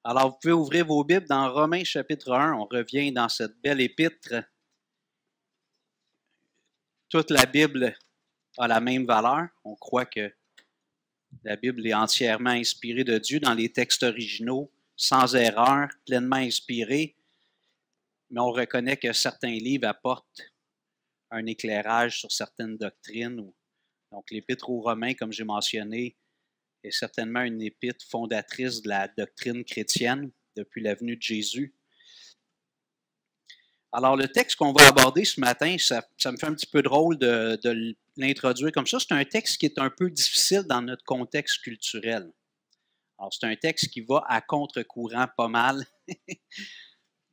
Alors, vous pouvez ouvrir vos Bibles dans Romains chapitre 1. On revient dans cette belle épître. Toute la Bible a la même valeur. On croit que la Bible est entièrement inspirée de Dieu dans les textes originaux, sans erreur, pleinement inspirée. Mais on reconnaît que certains livres apportent un éclairage sur certaines doctrines. Donc, l'épître aux Romains, comme j'ai mentionné, est certainement une épître fondatrice de la doctrine chrétienne depuis la venue de Jésus. Alors, le texte qu'on va aborder ce matin, ça me fait un petit peu drôle de l'introduire comme ça. C'est un texte qui est un peu difficile dans notre contexte culturel. Alors, c'est un texte qui va à contre-courant pas mal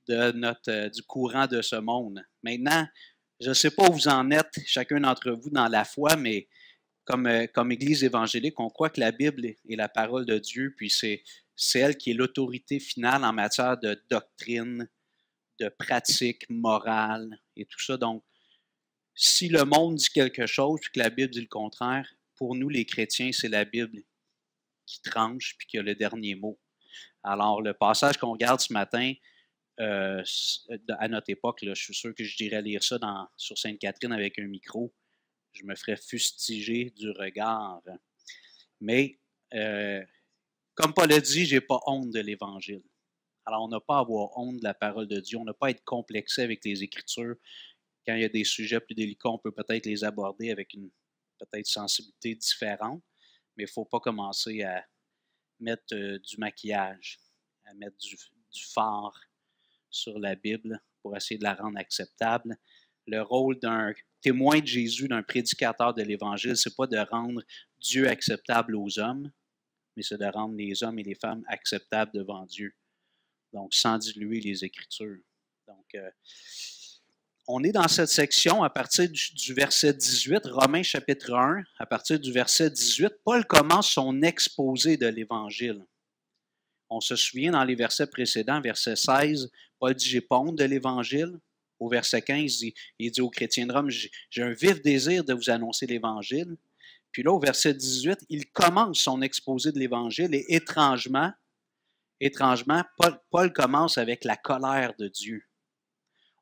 du courant de ce monde. Maintenant, je ne sais pas où vous en êtes, chacun d'entre vous, dans la foi, mais comme Église évangélique, on croit que la Bible est la parole de Dieu, puis c'est elle qui est l'autorité finale en matière de doctrine, de pratique morale et tout ça. Donc, si le monde dit quelque chose puis que la Bible dit le contraire, pour nous, les chrétiens, c'est la Bible qui tranche puis qui a le dernier mot. Alors, le passage qu'on regarde ce matin, à notre époque, là, je suis sûr que je dirais lire ça sur Sainte-Catherine avec un micro. Je me ferais fustiger du regard. Mais, comme Paul a dit, je n'ai pas honte de l'Évangile. Alors, on n'a pas à avoir honte de la parole de Dieu. On n'a pas à être complexé avec les Écritures. Quand il y a des sujets plus délicats, on peut peut-être les aborder avec une peut-être sensibilité différente, mais il ne faut pas commencer à mettre du maquillage, à mettre du fard sur la Bible pour essayer de la rendre acceptable. Le rôle d'un témoin de Jésus, d'un prédicateur de l'Évangile, ce n'est pas de rendre Dieu acceptable aux hommes, mais c'est de rendre les hommes et les femmes acceptables devant Dieu. Donc, sans diluer les Écritures. Donc, on est dans cette section à partir du verset 18, Romains chapitre 1, à partir du verset 18, Paul commence son exposé de l'Évangile. On se souvient dans les versets précédents, verset 16, Paul dit « J'ai pas honte de l'Évangile ». Au verset 15, il dit aux chrétiens de Rome « J'ai un vif désir de vous annoncer l'Évangile ». Puis là, au verset 18, il commence son exposé de l'Évangile et étrangement, Paul commence avec la colère de Dieu.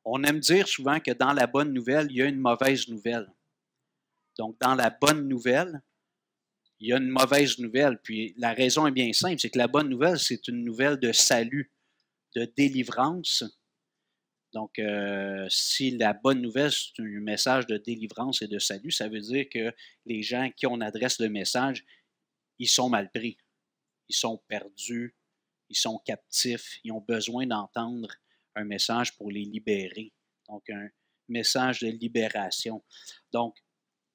On aime dire souvent que dans la bonne nouvelle, il y a une mauvaise nouvelle. Donc, dans la bonne nouvelle, il y a une mauvaise nouvelle. Puis la raison est bien simple, c'est que la bonne nouvelle, c'est une nouvelle de salut, de délivrance. Donc, si la bonne nouvelle, c'est un message de délivrance et de salut, ça veut dire que les gens à qui on adresse le message, ils sont mal pris, ils sont perdus, ils sont captifs, ils ont besoin d'entendre un message pour les libérer. Donc, un message de libération. Donc,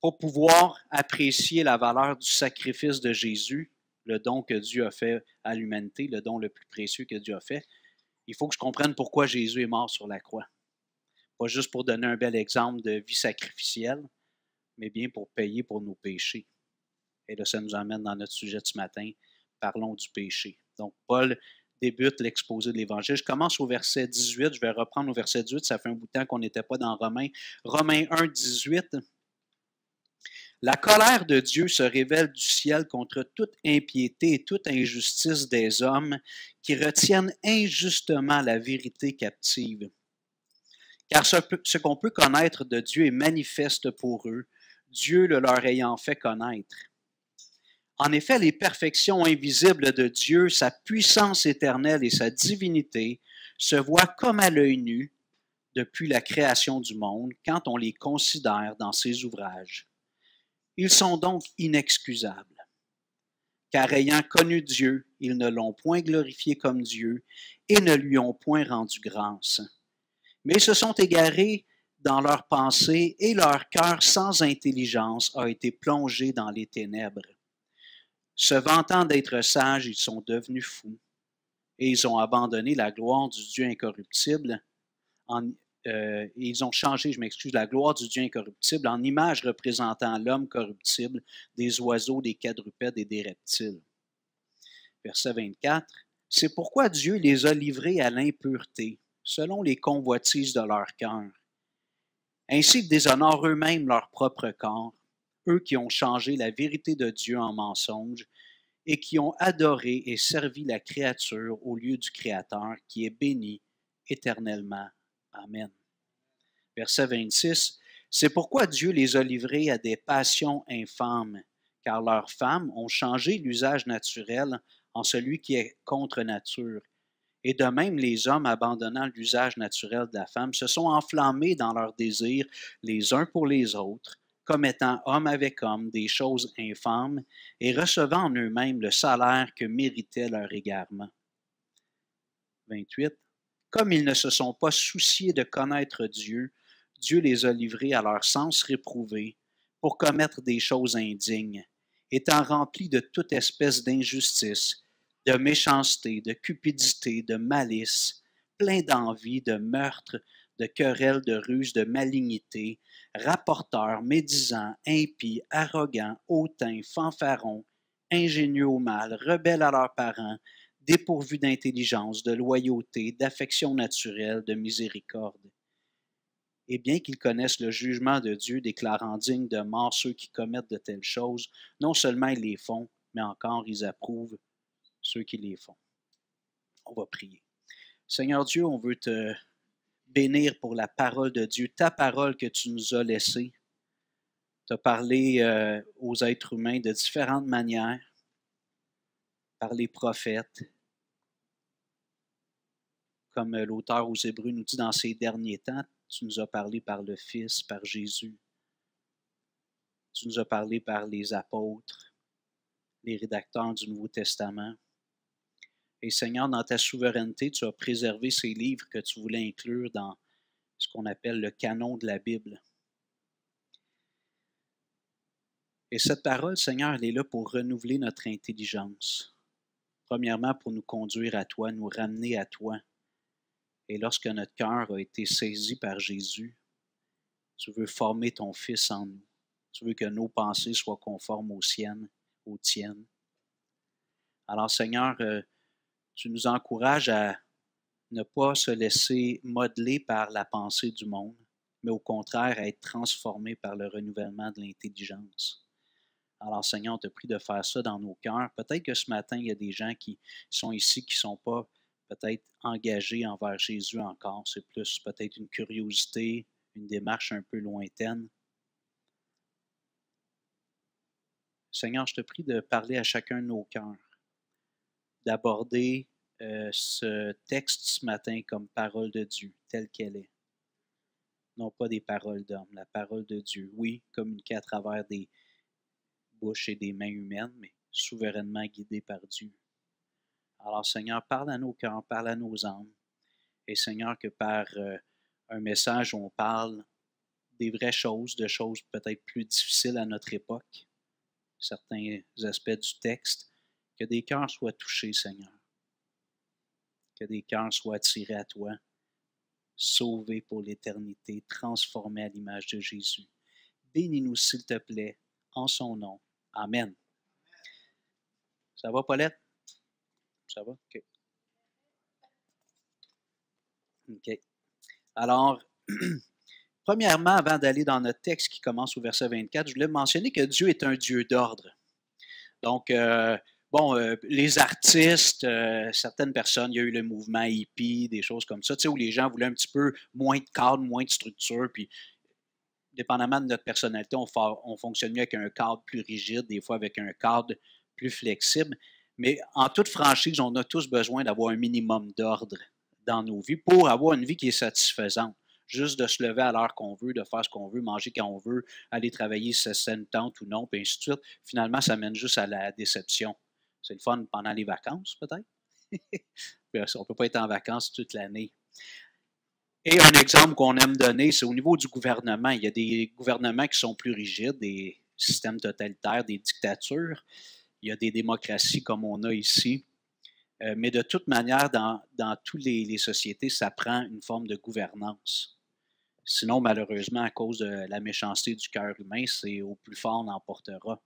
pour pouvoir apprécier la valeur du sacrifice de Jésus, le don que Dieu a fait à l'humanité, le don le plus précieux que Dieu a fait, il faut que je comprenne pourquoi Jésus est mort sur la croix. Pas juste pour donner un bel exemple de vie sacrificielle, mais bien pour payer pour nos péchés. Et là, ça nous emmène dans notre sujet de ce matin. Parlons du péché. Donc, Paul débute l'exposé de l'Évangile. Je commence au verset 18. Je vais reprendre au verset 18. Ça fait un bout de temps qu'on n'était pas dans Romains. Romains 1, 18. La colère de Dieu se révèle du ciel contre toute impiété et toute injustice des hommes qui retiennent injustement la vérité captive. Car ce qu'on peut connaître de Dieu est manifeste pour eux, Dieu le leur ayant fait connaître. En effet, les perfections invisibles de Dieu, sa puissance éternelle et sa divinité se voient comme à l'œil nu depuis la création du monde quand on les considère dans ses ouvrages. Ils sont donc inexcusables, car ayant connu Dieu, ils ne l'ont point glorifié comme Dieu et ne lui ont point rendu grâce. Mais ils se sont égarés dans leurs pensées et leur cœur sans intelligence a été plongé dans les ténèbres. Se vantant d'être sages, ils sont devenus fous et ils ont abandonné la gloire du Dieu incorruptible. Ils ont changé, la gloire du Dieu incorruptible en image représentant l'homme corruptible, des oiseaux, des quadrupèdes et des reptiles. Verset 24. C'est pourquoi Dieu les a livrés à l'impureté, selon les convoitises de leur cœur. Ainsi ils déshonorent eux-mêmes leur propre corps, eux qui ont changé la vérité de Dieu en mensonge et qui ont adoré et servi la créature au lieu du Créateur, qui est béni éternellement. Amen. Verset 26. C'est pourquoi Dieu les a livrés à des passions infâmes, car leurs femmes ont changé l'usage naturel en celui qui est contre nature. Et de même, les hommes, abandonnant l'usage naturel de la femme, se sont enflammés dans leurs désirs les uns pour les autres, commettant homme avec homme des choses infâmes et recevant en eux-mêmes le salaire que méritait leur égarement. 28. Comme ils ne se sont pas souciés de connaître Dieu, Dieu les a livrés à leur sens réprouvé pour commettre des choses indignes, étant remplis de toute espèce d'injustice, de méchanceté, de cupidité, de malice, pleins d'envie, de meurtre, de querelles, de ruse, de malignité, rapporteurs, médisants, impies, arrogants, hautains, fanfarons, ingénieux au mal, rebelles à leurs parents, dépourvus d'intelligence, de loyauté, d'affection naturelle, de miséricorde. Et bien qu'ils connaissent le jugement de Dieu, déclarant dignes de mort ceux qui commettent de telles choses, non seulement ils les font, mais encore ils approuvent ceux qui les font. On va prier. Seigneur Dieu, on veut te bénir pour la parole de Dieu, ta parole que tu nous as laissée. Tu as parlé aux êtres humains de différentes manières, par les prophètes, comme l'auteur aux Hébreux nous dit dans ces derniers temps, tu nous as parlé par le Fils, par Jésus. Tu nous as parlé par les apôtres, les rédacteurs du Nouveau Testament. Et Seigneur, dans ta souveraineté, tu as préservé ces livres que tu voulais inclure dans ce qu'on appelle le canon de la Bible. Et cette parole, Seigneur, elle est là pour renouveler notre intelligence. Premièrement, pour nous conduire à toi, nous ramener à toi. Et lorsque notre cœur a été saisi par Jésus, tu veux former ton Fils en nous. Tu veux que nos pensées soient conformes aux tiennes. Alors, Seigneur, tu nous encourages à ne pas se laisser modeler par la pensée du monde, mais au contraire à être transformé par le renouvellement de l'intelligence. Alors, Seigneur, on te prie de faire ça dans nos cœurs. Peut-être que ce matin, il y a des gens qui sont ici qui ne sont pas peut-être engagés envers Jésus encore. C'est plus peut-être une curiosité, une démarche un peu lointaine. Seigneur, je te prie de parler à chacun de nos cœurs, d'aborder ce texte ce matin comme parole de Dieu, telle qu'elle est. Non pas des paroles d'hommes, la parole de Dieu. Oui, communiquée à travers des bouches et des mains humaines, mais souverainement guidée par Dieu. Alors, Seigneur, parle à nos cœurs, parle à nos âmes. Et Seigneur, que par un message où on parle des vraies choses, de choses peut-être plus difficiles à notre époque, certains aspects du texte, que des cœurs soient touchés, Seigneur. Que des cœurs soient attirés à toi, sauvés pour l'éternité, transformés à l'image de Jésus. Bénis-nous, s'il te plaît, en son nom. Amen. Ça va, Paulette? Ça va? OK. OK. Alors, premièrement, avant d'aller dans notre texte qui commence au verset 24, je voulais mentionner que Dieu est un Dieu d'ordre. Donc, les artistes, certaines personnes, il y a eu le mouvement hippie, des choses comme ça, où les gens voulaient un petit peu moins de cadre, moins de structure, puis dépendamment de notre personnalité, on fonctionne mieux avec un cadre plus rigide, des fois avec un cadre plus flexible. Mais en toute franchise, on a tous besoin d'avoir un minimum d'ordre dans nos vies pour avoir une vie qui est satisfaisante. Juste de se lever à l'heure qu'on veut, de faire ce qu'on veut, manger quand on veut, aller travailler si ça nous tente ou non, puis ainsi de suite. Finalement, ça mène juste à la déception. C'est le fun pendant les vacances, peut-être. On ne peut pas être en vacances toute l'année. Et un exemple qu'on aime donner, c'est au niveau du gouvernement. Il y a des gouvernements qui sont plus rigides, des systèmes totalitaires, des dictatures. Il y a des démocraties comme on a ici. Mais de toute manière, dans toutes les sociétés, ça prend une forme de gouvernance. Sinon, malheureusement, à cause de la méchanceté du cœur humain, c'est au plus fort l'emportera.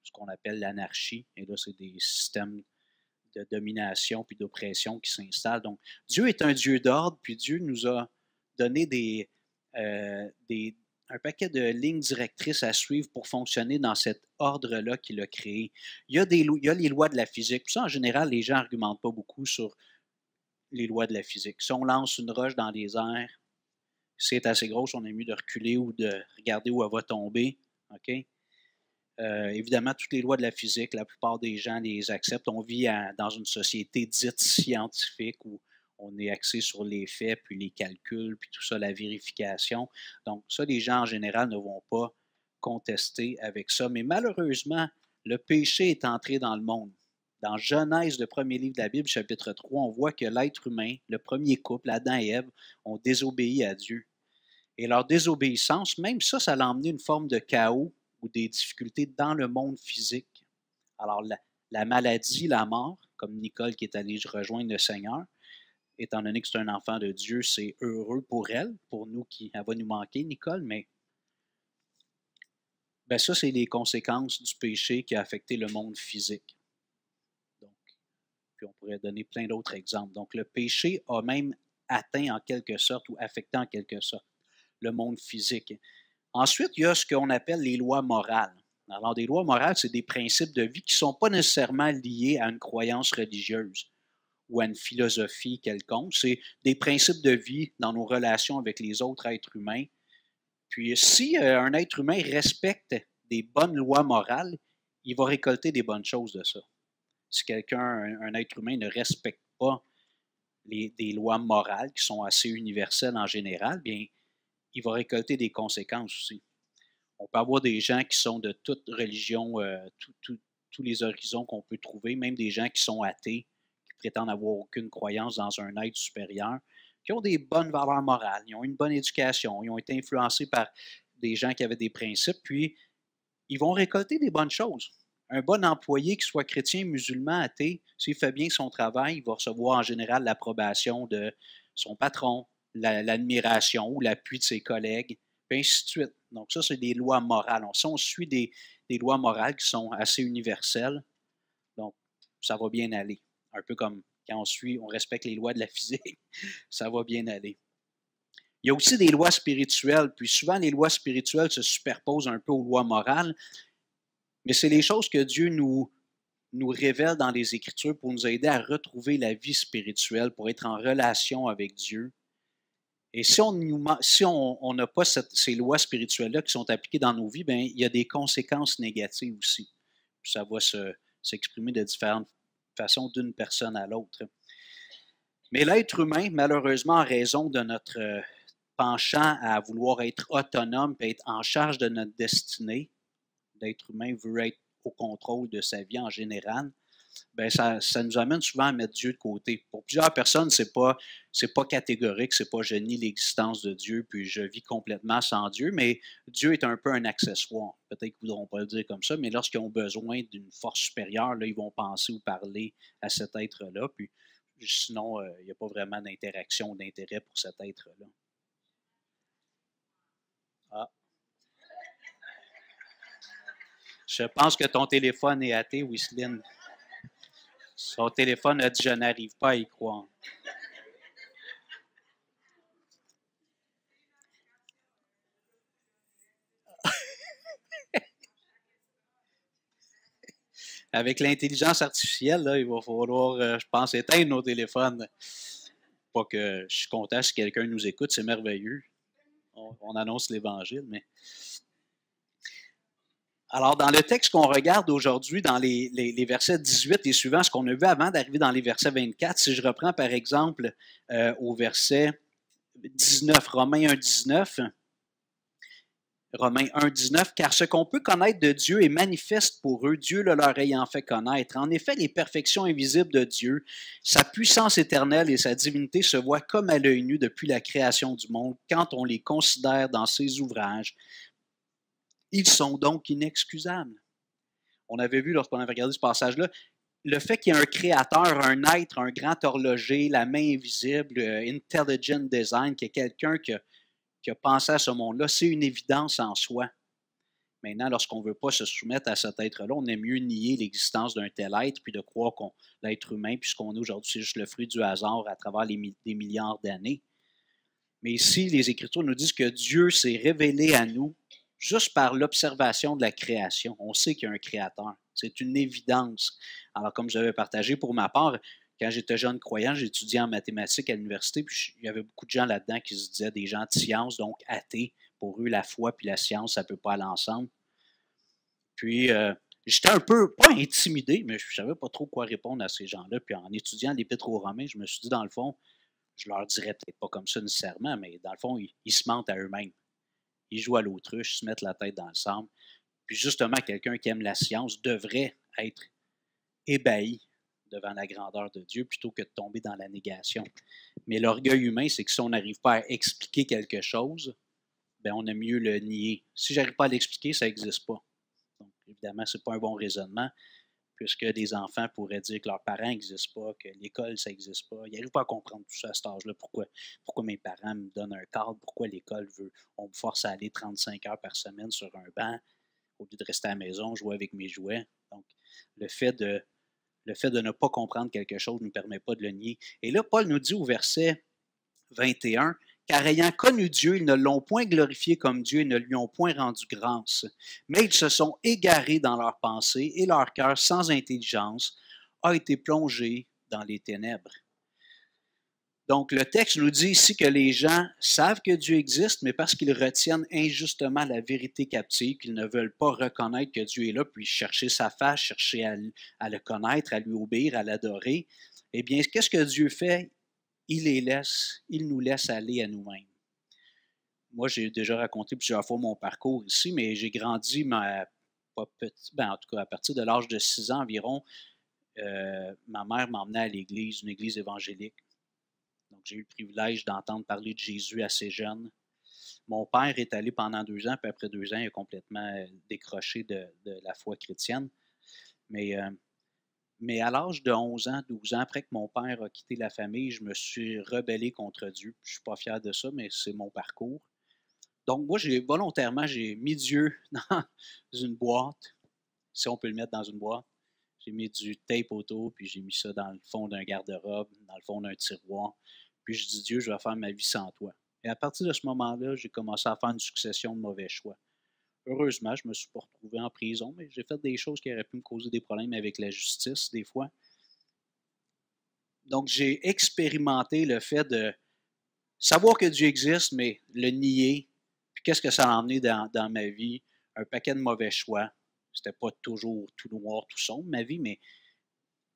Ce qu'on appelle l'anarchie. Et là, c'est des systèmes de domination puis d'oppression qui s'installent. Donc, Dieu est un Dieu d'ordre, puis Dieu nous a donné paquet de lignes directrices à suivre pour fonctionner dans cet ordre-là qu'il a créé. Il y a les lois de la physique. Puis ça, en général, les gens n'argumentent pas beaucoup sur les lois de la physique. Si on lance une roche dans les airs, si elle est assez grosse, on est mieux de reculer ou de regarder où elle va tomber. OK? Évidemment, toutes les lois de la physique, la plupart des gens les acceptent. On vit dans une société dite scientifique où on est axé sur les faits, puis les calculs, puis tout ça, la vérification. Donc, ça, les gens en général ne vont pas contester avec ça. Mais malheureusement, le péché est entré dans le monde. Dans Genèse, le premier livre de la Bible, chapitre 3, on voit que l'être humain, le premier couple, Adam et Ève, ont désobéi à Dieu. Et leur désobéissance, même ça, ça a emmené une forme de chaos ou des difficultés dans le monde physique. Alors, la maladie, la mort, comme Nicole qui est allée rejoindre le Seigneur, étant donné que c'est un enfant de Dieu, c'est heureux pour elle, pour nous elle va nous manquer, Nicole, mais ben ça, c'est les conséquences du péché qui a affecté le monde physique. Donc, puis on pourrait donner plein d'autres exemples. Donc, le péché a même atteint en quelque sorte ou affecté en quelque sorte le monde physique. Ensuite, il y a ce qu'on appelle les lois morales. Alors, des lois morales, c'est des principes de vie qui ne sont pas nécessairement liés à une croyance religieuse ou à une philosophie quelconque. C'est des principes de vie dans nos relations avec les autres êtres humains. Puis, si un être humain respecte des bonnes lois morales, il va récolter des bonnes choses de ça. Si un être humain ne respecte pas des lois morales qui sont assez universelles en général, bien, il va récolter des conséquences aussi. On peut avoir des gens qui sont de toute religion, tous les horizons qu'on peut trouver, même des gens qui sont athées, qui prétendent n'avoir aucune croyance dans un être supérieur, qui ont des bonnes valeurs morales, ils ont une bonne éducation, ils ont été influencés par des gens qui avaient des principes, puis ils vont récolter des bonnes choses. Un bon employé, qui soit chrétien, musulman, athée, s'il fait bien son travail, il va recevoir en général l'approbation de son patron, l'admiration ou l'appui de ses collègues, puis ainsi de suite. Donc ça, c'est des lois morales. On suit des lois morales qui sont assez universelles, donc ça va bien aller. Un peu comme quand on respecte les lois de la physique, ça va bien aller. Il y a aussi des lois spirituelles, puis souvent les lois spirituelles se superposent un peu aux lois morales, mais c'est les choses que Dieu nous révèle dans les Écritures pour nous aider à retrouver la vie spirituelle, pour être en relation avec Dieu. Et si on n'a pas ces lois spirituelles-là qui sont appliquées dans nos vies, bien, il y a des conséquences négatives aussi. Puis ça va s'exprimer de différentes façons d'une personne à l'autre. Mais l'être humain, malheureusement, en raison de notre penchant à vouloir être autonome et être en charge de notre destinée, l'être humain veut être au contrôle de sa vie en général, ben ça nous amène souvent à mettre Dieu de côté. Pour plusieurs personnes, c'est pas catégorique, c'est pas je nie l'existence de Dieu, puis je vis complètement sans Dieu, mais Dieu est un peu un accessoire. Peut-être qu'ils ne voudront pas le dire comme ça, mais lorsqu'ils ont besoin d'une force supérieure, là, ils vont penser ou parler à cet être-là, puis sinon, il n'y a pas vraiment d'interaction ou d'intérêt pour cet être-là. Ah. Je pense que ton téléphone est athée, Wisseline. Son téléphone a dit « Je n'arrive pas à y croire ». Avec l'intelligence artificielle, là, il va falloir, je pense, éteindre nos téléphones. Pas que je suis content si quelqu'un nous écoute, c'est merveilleux. On annonce l'Évangile, mais... Alors, dans le texte qu'on regarde aujourd'hui, dans les versets 18 et suivants, ce qu'on a vu avant d'arriver dans les versets 24, si je reprends par exemple au verset 19, Romains 1, 19, Romains 1, 19, car ce qu'on peut connaître de Dieu est manifeste pour eux, Dieu le leur ayant fait connaître. En effet, les perfections invisibles de Dieu, sa puissance éternelle et sa divinité se voient comme à l'œil nu depuis la création du monde, quand on les considère dans ses ouvrages. Ils sont donc inexcusables. On avait vu lorsqu'on avait regardé ce passage-là, le fait qu'il y ait un créateur, un être, un grand horloger, la main invisible, intelligent design, qu'il y ait quelqu'un qui a pensé à ce monde-là, c'est une évidence en soi. Maintenant, lorsqu'on ne veut pas se soumettre à cet être-là, on aime mieux nier l'existence d'un tel être, puis de croire que l'être humain, puisqu'on est aujourd'hui, c'est juste le fruit du hasard à travers des milliards d'années. Mais ici, les Écritures nous disent que Dieu s'est révélé à nous juste par l'observation de la création. On sait qu'il y a un créateur. C'est une évidence. Alors, comme j'avais partagé pour ma part, quand j'étais jeune croyant, j'étudiais en mathématiques à l'université, puis il y avait beaucoup de gens là-dedans qui se disaient des gens de science, donc athées. Pour eux, la foi puis la science, ça ne peut pas aller ensemble. Puis, j'étais un peu, pas intimidé, mais je ne savais pas trop quoi répondre à ces gens-là. Puis, en étudiant l'Épître aux Romains, je me suis dit, dans le fond, je leur dirais peut-être pas comme ça nécessairement, mais dans le fond, ils se mentent à eux-mêmes. Ils jouent à l'autruche, se mettent la tête dans le sable. Puis justement, quelqu'un qui aime la science devrait être ébahi devant la grandeur de Dieu plutôt que de tomber dans la négation. Mais l'orgueil humain, c'est que si on n'arrive pas à expliquer quelque chose, ben on aime mieux le nier. Si je n'arrive pas à l'expliquer, ça n'existe pas. Donc, évidemment, ce n'est pas un bon raisonnement, puisque des enfants pourraient dire que leurs parents n'existent pas, que l'école, ça n'existe pas. Ils n'arrivent pas à comprendre tout ça à cet âge-là. Pourquoi mes parents me donnent un cadre? Pourquoi l'école veut? On me force à aller 35 heures par semaine sur un banc au lieu de rester à la maison, jouer avec mes jouets. Donc, le fait de ne pas comprendre quelque chose ne nous permet pas de le nier. Et là, Paul nous dit au verset 21, « Car ayant connu Dieu, ils ne l'ont point glorifié comme Dieu et ne lui ont point rendu grâce. Mais ils se sont égarés dans leurs pensées et leur cœur sans intelligence a été plongé dans les ténèbres. » Donc, le texte nous dit ici que les gens savent que Dieu existe, mais parce qu'ils retiennent injustement la vérité captive, qu'ils ne veulent pas reconnaître que Dieu est là, puis chercher sa face, chercher à le connaître, à lui obéir, à l'adorer, eh bien, qu'est-ce que Dieu fait? Il nous laisse aller à nous-mêmes. Moi, j'ai déjà raconté plusieurs fois mon parcours ici, mais j'ai grandi, en tout cas, à partir de l'âge de 6 ans environ, ma mère m'emmenait à l'église, une église évangélique. Donc, j'ai eu le privilège d'entendre parler de Jésus assez jeune. Mon père est allé pendant 2 ans, puis après 2 ans, il a complètement décroché de la foi chrétienne. Mais à l'âge de 11 ans, 12 ans, après que mon père a quitté la famille, je me suis rebellé contre Dieu. Je ne suis pas fier de ça, mais c'est mon parcours. Donc, moi, volontairement, j'ai mis Dieu dans une boîte, si on peut le mettre dans une boîte. J'ai mis du tape autour, puis j'ai mis ça dans le fond d'un garde-robe, dans le fond d'un tiroir. Puis je dis, Dieu, je vais faire ma vie sans toi. Et à partir de ce moment-là, j'ai commencé à faire une succession de mauvais choix. Heureusement, je ne me suis pas retrouvé en prison, mais j'ai fait des choses qui auraient pu me causer des problèmes avec la justice, des fois. Donc, j'ai expérimenté le fait de savoir que Dieu existe, mais le nier. Puis qu'est-ce que ça a emmené dans ma vie? Un paquet de mauvais choix. C'était pas toujours tout noir, tout sombre, ma vie, mais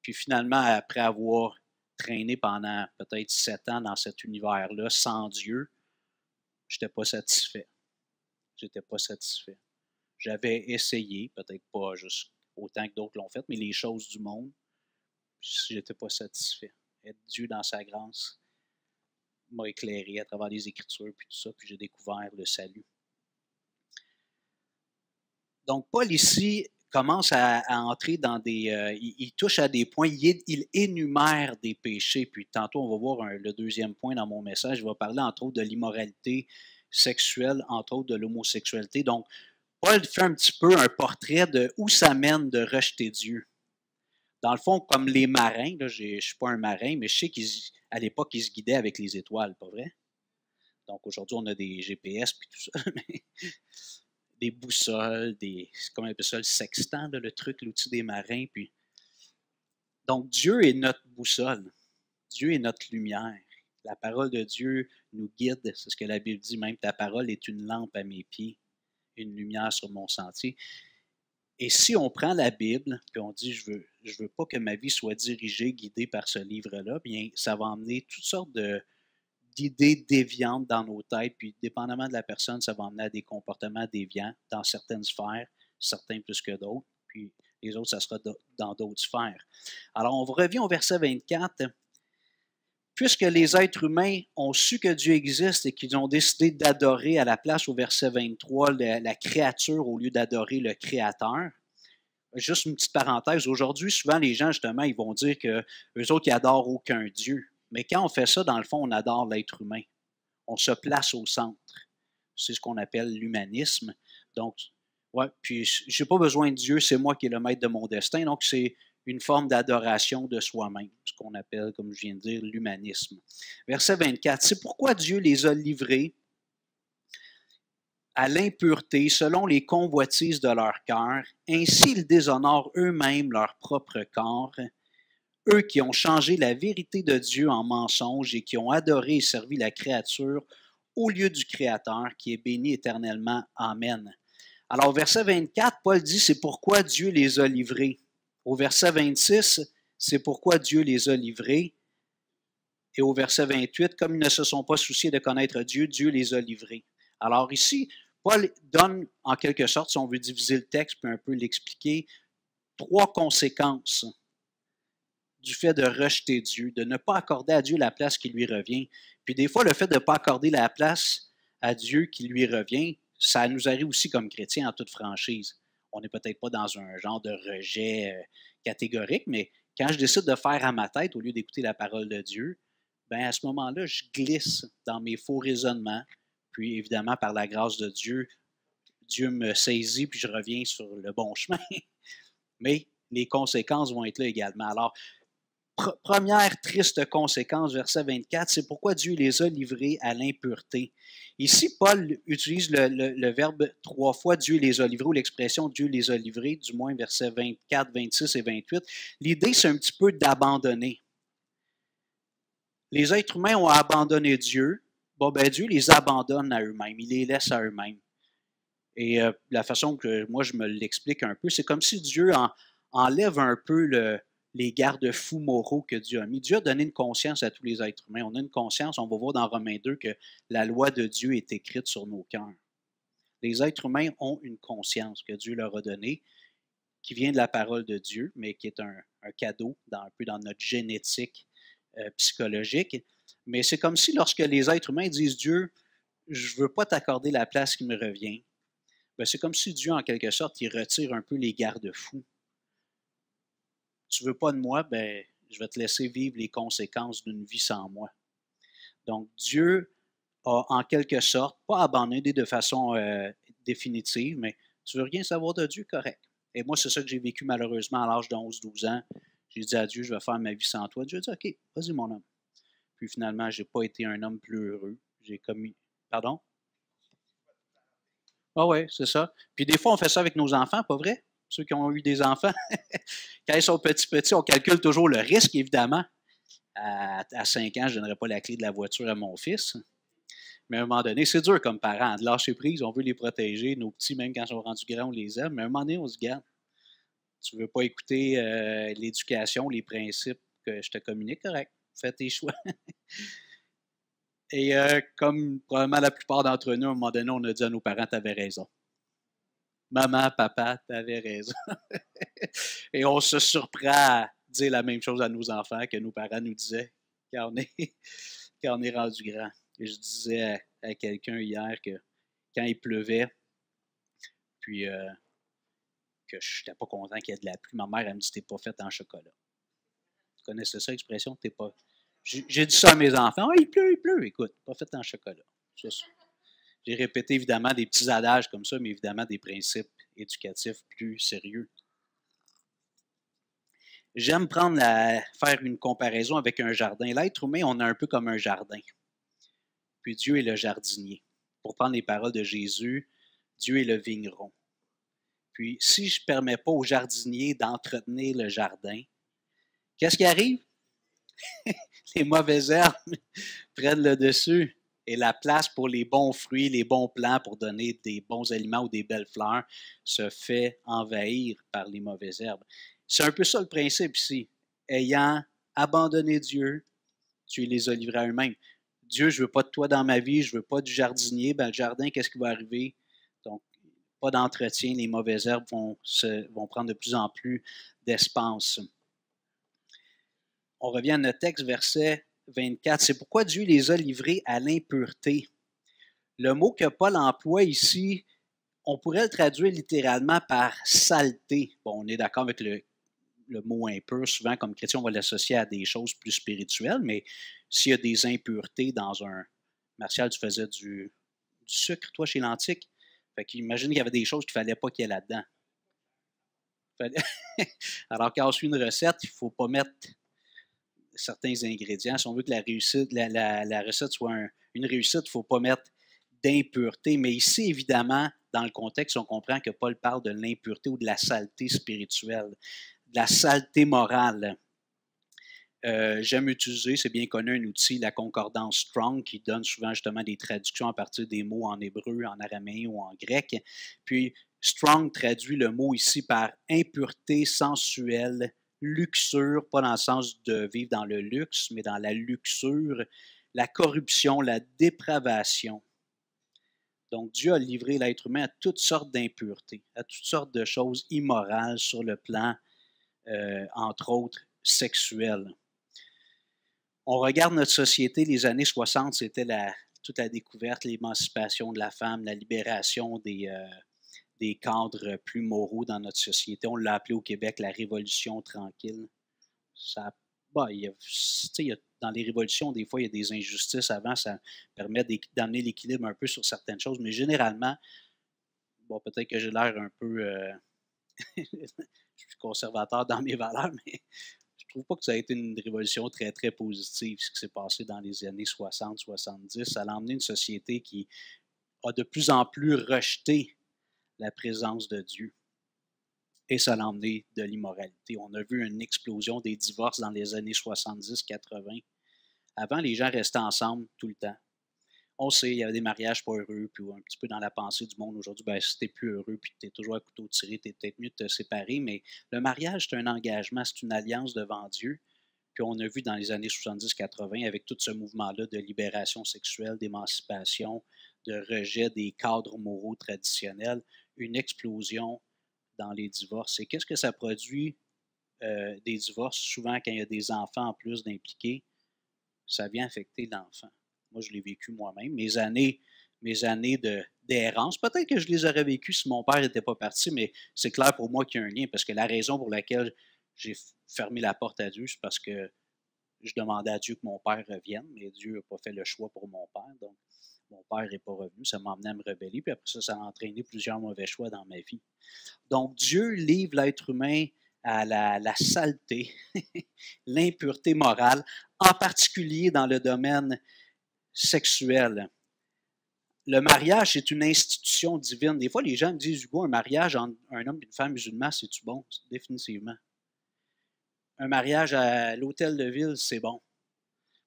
puis finalement, après avoir traîné pendant peut-être 7 ans dans cet univers-là, sans Dieu, je n'étais pas satisfait. J'étais pas satisfait. J'avais essayé, peut-être pas juste autant que d'autres l'ont fait, mais les choses du monde, je n'étais pas satisfait. Être Dieu dans sa grâce m'a éclairé à travers les Écritures, puis tout ça, puis j'ai découvert le salut. Donc, Paul ici commence à entrer dans des... il touche à des points, il énumère des péchés, puis tantôt on va voir le deuxième point dans mon message, je vais parler entre autres de l'immoralité sexuelle, entre autres de l'homosexualité. Donc, Paul fait un petit peu un portrait de où ça mène de rejeter Dieu. Dans le fond, comme les marins, là, je ne suis pas un marin, mais je sais qu'à l'époque, ils se guidaient avec les étoiles, pas vrai? Donc aujourd'hui, on a des GPS puis tout ça, mais des boussoles, comment on appelle ça, le sextant, là, le truc, l'outil des marins. Puis... Donc Dieu est notre boussole. Dieu est notre lumière. La parole de Dieu nous guide. C'est ce que la Bible dit même. Ta parole est une lampe à mes pieds, une lumière sur mon sentier. Et si on prend la Bible, puis on dit, je veux pas que ma vie soit dirigée, guidée par ce livre-là, bien, ça va emmener toutes sortes d'idées déviantes dans nos têtes, puis dépendamment de la personne, ça va emmener à des comportements déviants dans certaines sphères, certains plus que d'autres, puis les autres, ça sera dans d'autres sphères. Alors, on revient au verset 24. Puisque les êtres humains ont su que Dieu existe et qu'ils ont décidé d'adorer à la place, au verset 23, la créature au lieu d'adorer le Créateur. Juste une petite parenthèse, aujourd'hui, souvent les gens, justement, ils vont dire qu'eux autres, ils n'adorent aucun Dieu. Mais quand on fait ça, dans le fond, on adore l'être humain. On se place au centre. C'est ce qu'on appelle l'humanisme. Donc, ouais, puis je n'ai pas besoin de Dieu, c'est moi qui est le maître de mon destin. Donc, c'est une forme d'adoration de soi-même, ce qu'on appelle, comme je viens de dire, l'humanisme. Verset 24, c'est pourquoi Dieu les a livrés à l'impureté selon les convoitises de leur cœur, ainsi ils déshonorent eux-mêmes leur propre corps, eux qui ont changé la vérité de Dieu en mensonge et qui ont adoré et servi la créature au lieu du Créateur qui est béni éternellement. Amen. Alors, au verset 24, Paul dit, c'est pourquoi Dieu les a livrés. Au verset 26, c'est pourquoi Dieu les a livrés. Et au verset 28, comme ils ne se sont pas souciés de connaître Dieu, Dieu les a livrés. Alors ici, Paul donne, en quelque sorte, si on veut diviser le texte, puis un peu l'expliquer, 3 conséquences du fait de rejeter Dieu, de ne pas accorder à Dieu la place qui lui revient. Puis des fois, le fait de ne pas accorder la place à Dieu qui lui revient, ça nous arrive aussi comme chrétiens en toute franchise. On n'est peut-être pas dans un genre de rejet catégorique, mais quand je décide de faire à ma tête au lieu d'écouter la parole de Dieu, ben à ce moment-là, je glisse dans mes faux raisonnements. Puis évidemment, par la grâce de Dieu, Dieu me saisit puis je reviens sur le bon chemin. Mais les conséquences vont être là également. Alors, première triste conséquence, verset 24, c'est pourquoi Dieu les a livrés à l'impureté. Ici, Paul utilise le verbe 3 fois, Dieu les a livrés, ou l'expression Dieu les a livrés, du moins versets 24, 26 et 28. L'idée, c'est un petit peu d'abandonner. Les êtres humains ont abandonné Dieu. Bon, ben Dieu les abandonne à eux-mêmes, il les laisse à eux-mêmes. Et la façon que moi je me l'explique un peu, c'est comme si Dieu enlève un peu les garde-fous moraux que Dieu a mis. Dieu a donné une conscience à tous les êtres humains. On a une conscience, on va voir dans Romains 2 que la loi de Dieu est écrite sur nos cœurs. Les êtres humains ont une conscience que Dieu leur a donnée, qui vient de la parole de Dieu, mais qui est un cadeau un peu dans notre génétique psychologique. Mais c'est comme si lorsque les êtres humains disent Dieu, je ne veux pas t'accorder la place qui me revient, ben c'est comme si Dieu, en quelque sorte, il retire un peu les garde-fous. Tu ne veux pas de moi, ben, je vais te laisser vivre les conséquences d'une vie sans moi. Donc, Dieu a, en quelque sorte, pas abandonné de façon définitive, mais tu veux rien savoir de Dieu, correct. Et moi, c'est ça que j'ai vécu malheureusement à l'âge de 11-12 ans. J'ai dit à Dieu, je vais faire ma vie sans toi. Dieu a dit, OK, vas-y mon homme. Puis finalement, je n'ai pas été un homme plus heureux. J'ai commis... Pardon? Ah oui, c'est ça. Puis des fois, on fait ça avec nos enfants, pas vrai? Ceux qui ont eu des enfants. Quand ils sont petits, on calcule toujours le risque, évidemment. À 5 ans, je ne donnerai pas la clé de la voiture à mon fils. Mais à un moment donné, c'est dur comme parent. De lâcher prise, on veut les protéger. Nos petits, même quand ils sont rendus grands, on les aime. Mais à un moment donné, on se garde. Tu ne veux pas écouter l'éducation, les principes que je te communique, correct. Fais tes choix. Et comme probablement la plupart d'entre nous, à un moment donné, on a dit à nos parents, tu avais raison. Maman, papa, tu avais raison. Et on se surprend à dire la même chose à nos enfants que nos parents nous disaient quand on est rendu grand. Et je disais à quelqu'un hier que quand il pleuvait, puis que je n'étais pas content qu'il y ait de la pluie, ma mère, elle me dit, t'es pas faite en chocolat. Tu connaissais ça, l'expression? T'es pas... J'ai dit ça à mes enfants. Ah, il pleut. Écoute, pas faite en chocolat. C'est ça. J'ai répété évidemment des petits adages comme ça, mais évidemment des principes éducatifs plus sérieux. J'aime faire une comparaison avec un jardin. L'être humain, on est un peu comme un jardin. Puis Dieu est le jardinier. Pour prendre les paroles de Jésus, Dieu est le vigneron. Puis si je ne permets pas au jardinier d'entretenir le jardin, qu'est-ce qui arrive? Les mauvaises herbes prennent le dessus. Et la place pour les bons fruits, les bons plants pour donner des bons aliments ou des belles fleurs se fait envahir par les mauvaises herbes. C'est un peu ça le principe ici. Ayant abandonné Dieu, tu les as livrés à eux-mêmes. Dieu, je ne veux pas de toi dans ma vie, je ne veux pas du jardinier. Ben, le jardin, qu'est-ce qui va arriver? Donc, pas d'entretien, les mauvaises herbes vont prendre de plus en plus d'espace. On revient à notre texte, verset 24. C'est pourquoi Dieu les a livrés à l'impureté. Le mot que Paul emploie ici, on pourrait le traduire littéralement par saleté. Bon, on est d'accord avec le mot impur. Souvent, comme chrétien, on va l'associer à des choses plus spirituelles, mais s'il y a des impuretés dans un... Martial, tu faisais du sucre, toi, chez l'Antique. Fait qu'imagine qu'il y avait des choses qu'il ne fallait pas qu'il y ait là-dedans. Alors, quand on suit une recette, il ne faut pas mettre certains ingrédients. Si on veut que la recette soit une réussite, il ne faut pas mettre d'impureté. Mais ici, évidemment, dans le contexte, on comprend que Paul parle de l'impureté ou de la saleté spirituelle, de la saleté morale. J'aime utiliser, c'est bien connu, un outil, la concordance Strong, qui donne souvent justement des traductions à partir des mots en hébreu, en araméen ou en grec. Puis Strong traduit le mot ici par impureté sensuelle, luxure, pas dans le sens de vivre dans le luxe, mais dans la luxure, la corruption, la dépravation. Donc Dieu a livré l'être humain à toutes sortes d'impuretés, à toutes sortes de choses immorales sur le plan, entre autres, sexuel. On regarde notre société, les années 60, c'était toute la découverte, l'émancipation de la femme, la libération des cadres plus moraux dans notre société. On l'a appelé au Québec la révolution tranquille. Dans les révolutions, des fois, il y a des injustices avant, ça permet d'amener l'équilibre un peu sur certaines choses, mais généralement, peut-être que j'ai l'air un peu je suis conservateur dans mes valeurs, mais je ne trouve pas que ça a été une révolution très, très positive, ce qui s'est passé dans les années 60-70. Ça a emmené une société qui a de plus en plus rejeté la présence de Dieu. Et ça a emmené de l'immoralité. On a vu une explosion des divorces dans les années 70-80. Avant, les gens restaient ensemble tout le temps. On sait, il y avait des mariages pas heureux, puis un petit peu dans la pensée du monde aujourd'hui, si tu n'es plus heureux, puis tu es toujours à couteau tiré, tu es peut-être mieux de te séparer, mais le mariage, c'est un engagement, c'est une alliance devant Dieu. Puis on a vu dans les années 70-80, avec tout ce mouvement-là de libération sexuelle, d'émancipation, de rejet des cadres moraux traditionnels, une explosion dans les divorces. Et qu'est-ce que ça produit, des divorces? Souvent, quand il y a des enfants en plus d'impliqués, ça vient affecter l'enfant. Moi, je l'ai vécu moi-même. Mes années d'errance, peut-être que je les aurais vécues si mon père n'était pas parti, mais c'est clair pour moi qu'il y a un lien, parce que la raison pour laquelle j'ai fermé la porte à Dieu, c'est parce que je demandais à Dieu que mon père revienne, mais Dieu n'a pas fait le choix pour mon père, donc mon père n'est pas revenu, ça m'a amené à me rebeller, puis après ça a entraîné plusieurs mauvais choix dans ma vie. Donc, Dieu livre l'être humain à la saleté, l'impureté morale, en particulier dans le domaine sexuel. Le mariage, c'est une institution divine. Des fois, les gens me disent, Hugo, un mariage entre un homme et une femme musulmane, c'est-tu bon? Définitivement. Un mariage à l'hôtel de ville, c'est bon.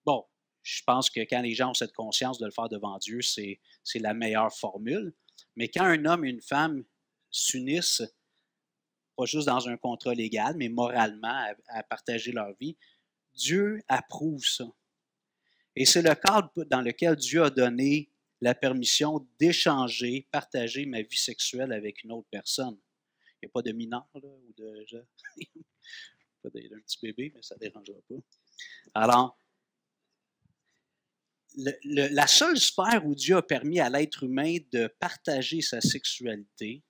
Bon, je pense que quand les gens ont cette conscience de le faire devant Dieu, c'est la meilleure formule. Mais quand un homme et une femme s'unissent, pas juste dans un contrat légal, mais moralement, à partager leur vie, Dieu approuve ça. Et c'est le cadre dans lequel Dieu a donné la permission d'échanger, partager ma vie sexuelle avec une autre personne. Il n'y a pas de mineur, là, ou de... pas d'un petit bébé, mais ça ne dérangera pas. Alors, la seule sphère où Dieu a permis à l'être humain de partager sa sexualité,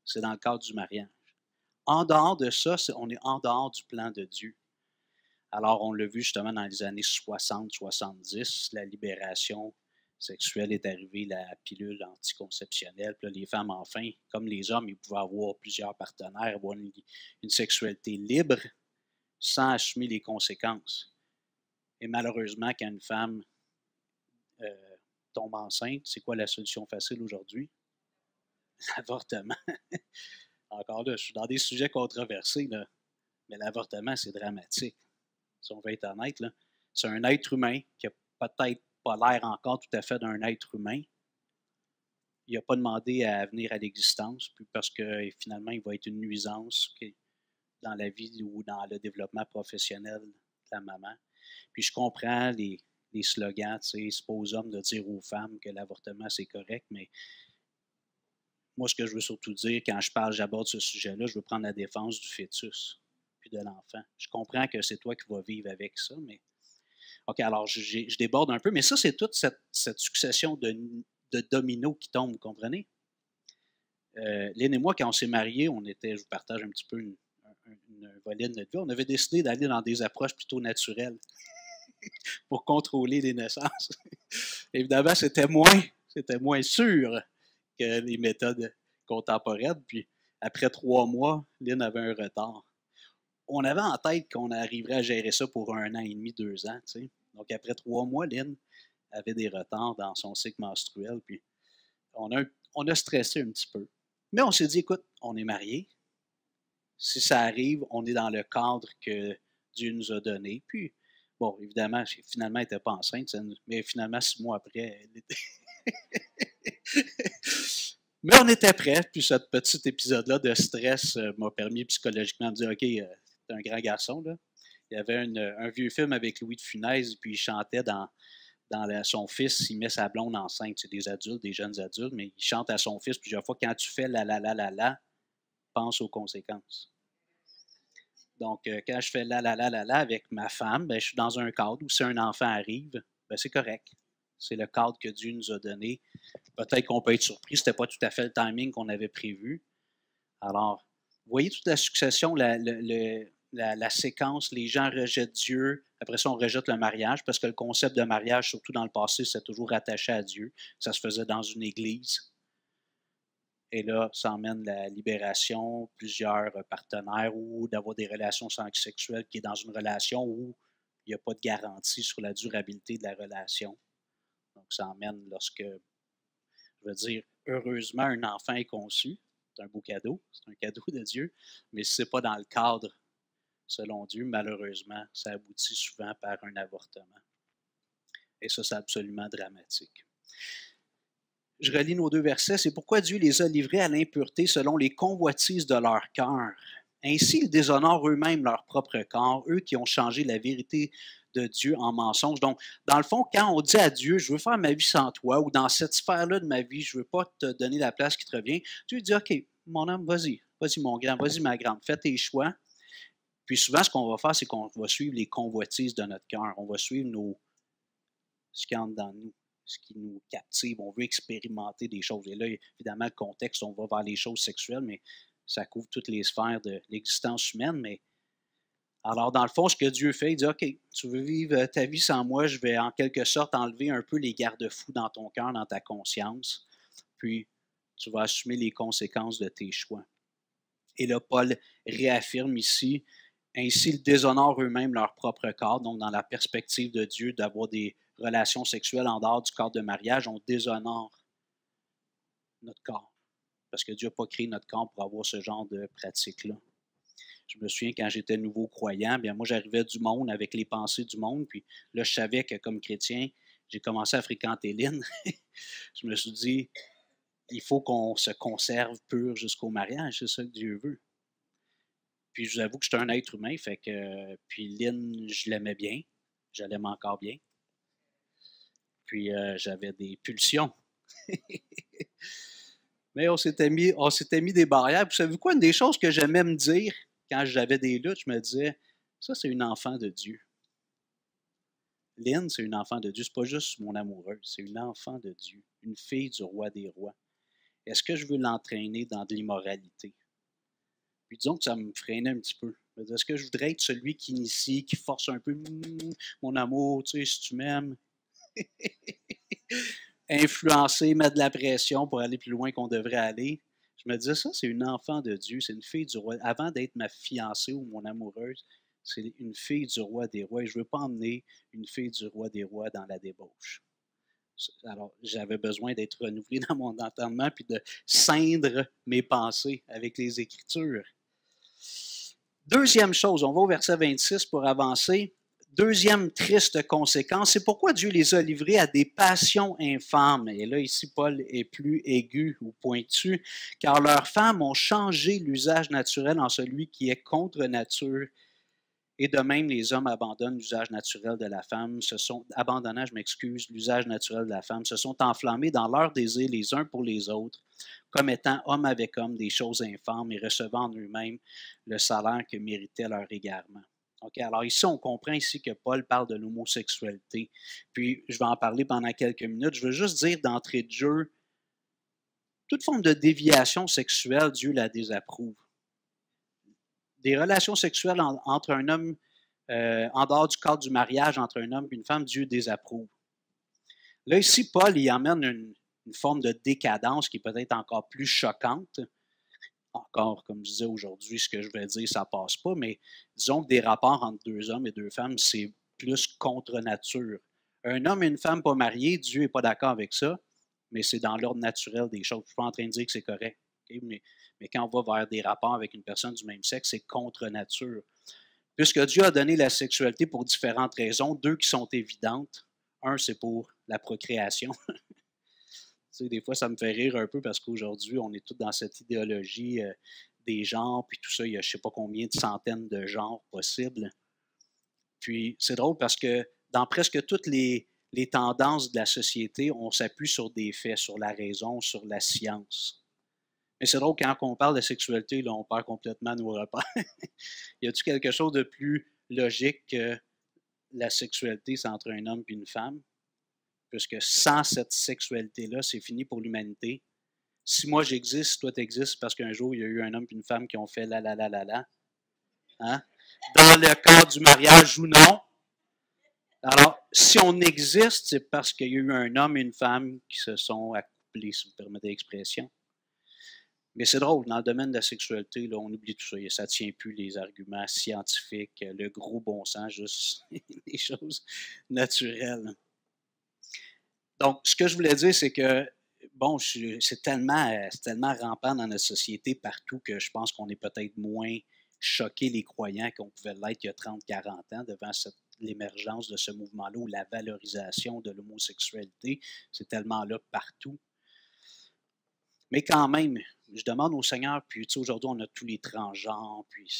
c'est dans le cadre du mariage. En dehors de ça, on est en dehors du plan de Dieu. Alors, on l'a vu justement dans les années 60-70, la libération sexuelle est arrivée, la pilule anticonceptionnelle. Puis là, les femmes, enfin, comme les hommes, ils pouvaient avoir plusieurs partenaires, avoir une sexualité libre sans assumer les conséquences. Et malheureusement, quand une femme tombe enceinte, c'est quoi la solution facile aujourd'hui? L'avortement. Encore là, je suis dans des sujets controversés, là, mais l'avortement, c'est dramatique. Si on veut être honnête, là, c'est un être humain qui n'a peut-être pas l'air encore tout à fait d'un être humain. Il n'a pas demandé à venir à l'existence, puis parce que finalement, il va être une nuisance dans la vie ou dans le développement professionnel de la maman. Puis je comprends les slogans, tu sais, c'est pas aux hommes de dire aux femmes que l'avortement, c'est correct, mais moi, ce que je veux surtout dire, quand j'aborde ce sujet-là, je veux prendre la défense du fœtus puis de l'enfant. Je comprends que c'est toi qui vas vivre avec ça, mais... OK, alors je déborde un peu, mais ça, c'est toute cette succession de dominos qui tombent, vous comprenez? Lynn et moi, quand on s'est mariés, je vous partage un petit peu une volet de notre vie, on avait décidé d'aller dans des approches plutôt naturelles pour contrôler les naissances. Évidemment, c'était moins sûr que les méthodes contemporaines, puis après 3 mois, Lynn avait un retard. On avait en tête qu'on arriverait à gérer ça pour 1 an et demi, 2 ans. Tu sais. Donc, après 3 mois, Lynn avait des retards dans son cycle menstruel. Puis, on a stressé un petit peu. Mais on s'est dit, écoute, on est mariés. Si ça arrive, on est dans le cadre que Dieu nous a donné. Puis, bon, évidemment, finalement, elle n'était pas enceinte, mais finalement, 6 mois après, elle était. Mais on était prêts, puis ce petit épisode-là de stress m'a permis psychologiquement de dire, OK, t'es un grand garçon, là. Il y avait un vieux film avec Louis de Funès, puis il chantait dans son fils, il met sa blonde enceinte. C'est des adultes, des jeunes adultes, mais il chante à son fils plusieurs fois, quand tu fais la, pense aux conséquences. Donc, quand je fais la avec ma femme, ben, je suis dans un cadre où si un enfant arrive, ben, c'est correct. C'est le cadre que Dieu nous a donné. Peut-être qu'on peut être surpris, ce n'était pas tout à fait le timing qu'on avait prévu. Alors, vous voyez toute la succession, la séquence, les gens rejettent Dieu, après ça on rejette le mariage, parce que le concept de mariage, surtout dans le passé, c'est toujours attaché à Dieu. Ça se faisait dans une église. Et là, ça emmène la libération, plusieurs partenaires ou d'avoir des relations sexuelles qui est dans une relation où il n'y a pas de garantie sur la durabilité de la relation. Donc, ça emmène lorsque, je veux dire, heureusement, un enfant est conçu. C'est un beau cadeau, c'est un cadeau de Dieu, mais si ce n'est pas dans le cadre, selon Dieu, malheureusement, ça aboutit souvent par un avortement. Et ça, c'est absolument dramatique. Je relis nos 2 versets. C'est pourquoi Dieu les a livrés à l'impureté selon les convoitises de leur cœur. Ainsi, ils déshonorent eux-mêmes leur propre corps, eux qui ont changé la vérité de Dieu en mensonge. Donc, dans le fond, quand on dit à Dieu, je veux faire ma vie sans toi, ou dans cette sphère-là de ma vie, je ne veux pas te donner la place qui te revient, Dieu dit, OK, mon homme, vas-y mon grand, vas-y ma grande, fais tes choix. Puis souvent, ce qu'on va faire, c'est qu'on va suivre les convoitises de notre cœur. On va suivre ce qui entre dans nous, ce qui nous captive. On veut expérimenter des choses. Et là, évidemment, le contexte, on va vers les choses sexuelles, mais ça couvre toutes les sphères de l'existence humaine. Mais alors, dans le fond, ce que Dieu fait, il dit, OK, tu veux vivre ta vie sans moi, je vais en quelque sorte enlever un peu les garde-fous dans ton cœur, dans ta conscience, puis tu vas assumer les conséquences de tes choix. Et là, Paul réaffirme ici, ainsi ils déshonorent eux-mêmes leur propre corps, donc dans la perspective de Dieu, d'avoir des relations sexuelles en dehors du cadre de mariage, on déshonore notre corps. Parce que Dieu n'a pas créé notre corps pour avoir ce genre de pratique-là. Je me souviens quand j'étais nouveau croyant, bien moi j'arrivais du monde avec les pensées du monde, puis là je savais que comme chrétien, j'ai commencé à fréquenter Lynn. Je me suis dit, il faut qu'on se conserve pur jusqu'au mariage, c'est ça que Dieu veut. Puis je vous avoue que j'étais un être humain, fait que puis Lynn, je l'aimais bien, je l'aime encore bien. Puis j'avais des pulsions. Mais on s'était mis des barrières. Vous savez quoi, une des choses que j'aimais me dire quand j'avais des luttes, je me disais, ça c'est une enfant de Dieu. Lynn, c'est une enfant de Dieu, c'est pas juste mon amoureuse, c'est une enfant de Dieu, une fille du roi des rois. Est-ce que je veux l'entraîner dans de l'immoralité? Puis disons que ça me freinait un petit peu. Est-ce que je voudrais être celui qui initie, qui force un peu mon amour, tu sais, si tu m'aimes? Influencer, mettre de la pression pour aller plus loin qu'on devrait aller. Je me disais, ça, c'est une enfant de Dieu, c'est une fille du roi. Avant d'être ma fiancée ou mon amoureuse, c'est une fille du roi des rois. Et je ne veux pas emmener une fille du roi des rois dans la débauche. Alors, j'avais besoin d'être renouvelé dans mon entendement puis de ceindre mes pensées avec les Écritures. Deuxième chose, on va au verset 26 pour avancer. Deuxième triste conséquence, c'est pourquoi Dieu les a livrés à des passions infâmes. Et là, ici, Paul est plus aigu ou pointu, car leurs femmes ont changé l'usage naturel en celui qui est contre nature. Et de même, les hommes abandonnent l'usage naturel de la femme, l'usage naturel de la femme, se sont enflammés dans leur désir les uns pour les autres, comme étant homme avec homme des choses infâmes et recevant en eux-mêmes le salaire que méritait leur égarement. Okay, alors ici, on comprend ici que Paul parle de l'homosexualité. Puis, je vais en parler pendant quelques minutes. Je veux juste dire d'entrée de jeu, toute forme de déviation sexuelle, Dieu la désapprouve. Des relations sexuelles entre un homme, en dehors du cadre du mariage, entre un homme et une femme, Dieu désapprouve. Là, ici, Paul, il emmène une forme de décadence qui est peut-être encore plus choquante. encore, comme je disais aujourd'hui, ce que je vais dire, ça ne passe pas, mais disons que des rapports entre deux hommes et deux femmes, c'est plus contre nature. Un homme et une femme pas mariés, Dieu n'est pas d'accord avec ça, mais c'est dans l'ordre naturel des choses. Je ne suis pas en train de dire que c'est correct. Okay? Mais quand on va vers des rapports avec une personne du même sexe, c'est contre nature. Puisque Dieu a donné la sexualité pour différentes raisons, deux qui sont évidentes. Un, c'est pour la procréation. Tu sais, des fois, ça me fait rire un peu parce qu'aujourd'hui, on est tous dans cette idéologie des genres, puis tout ça, il y a je ne sais pas combien de centaines de genres possibles. Puis c'est drôle parce que dans presque toutes les tendances de la société, on s'appuie sur des faits, sur la raison, sur la science. Mais c'est drôle, quand on parle de sexualité, là, on perd complètement nos repères. Y a-t-il quelque chose de plus logique que la sexualité, c'est entre un homme et une femme? Puisque sans cette sexualité-là, c'est fini pour l'humanité. Si moi j'existe, toi t'existes, parce qu'un jour, il y a eu un homme et une femme qui ont fait la la la la la. Hein? Dans le cadre du mariage ou non. Alors, si on existe, c'est parce qu'il y a eu un homme et une femme qui se sont accouplés, si vous permettez l'expression. Mais c'est drôle, dans le domaine de la sexualité, là, on oublie tout ça. Ça ne tient plus les arguments scientifiques, le gros bon sens, juste les choses naturelles. Donc, ce que je voulais dire, c'est que, bon, c'est tellement rampant dans notre société partout que je pense qu'on est peut-être moins choqués, les croyants, qu'on pouvait l'être il y a 30, 40 ans devant l'émergence de ce mouvement-là ou la valorisation de l'homosexualité. C'est tellement là partout. Mais quand même, je demande au Seigneur, puis tu sais, aujourd'hui, on a tous les transgenres, puis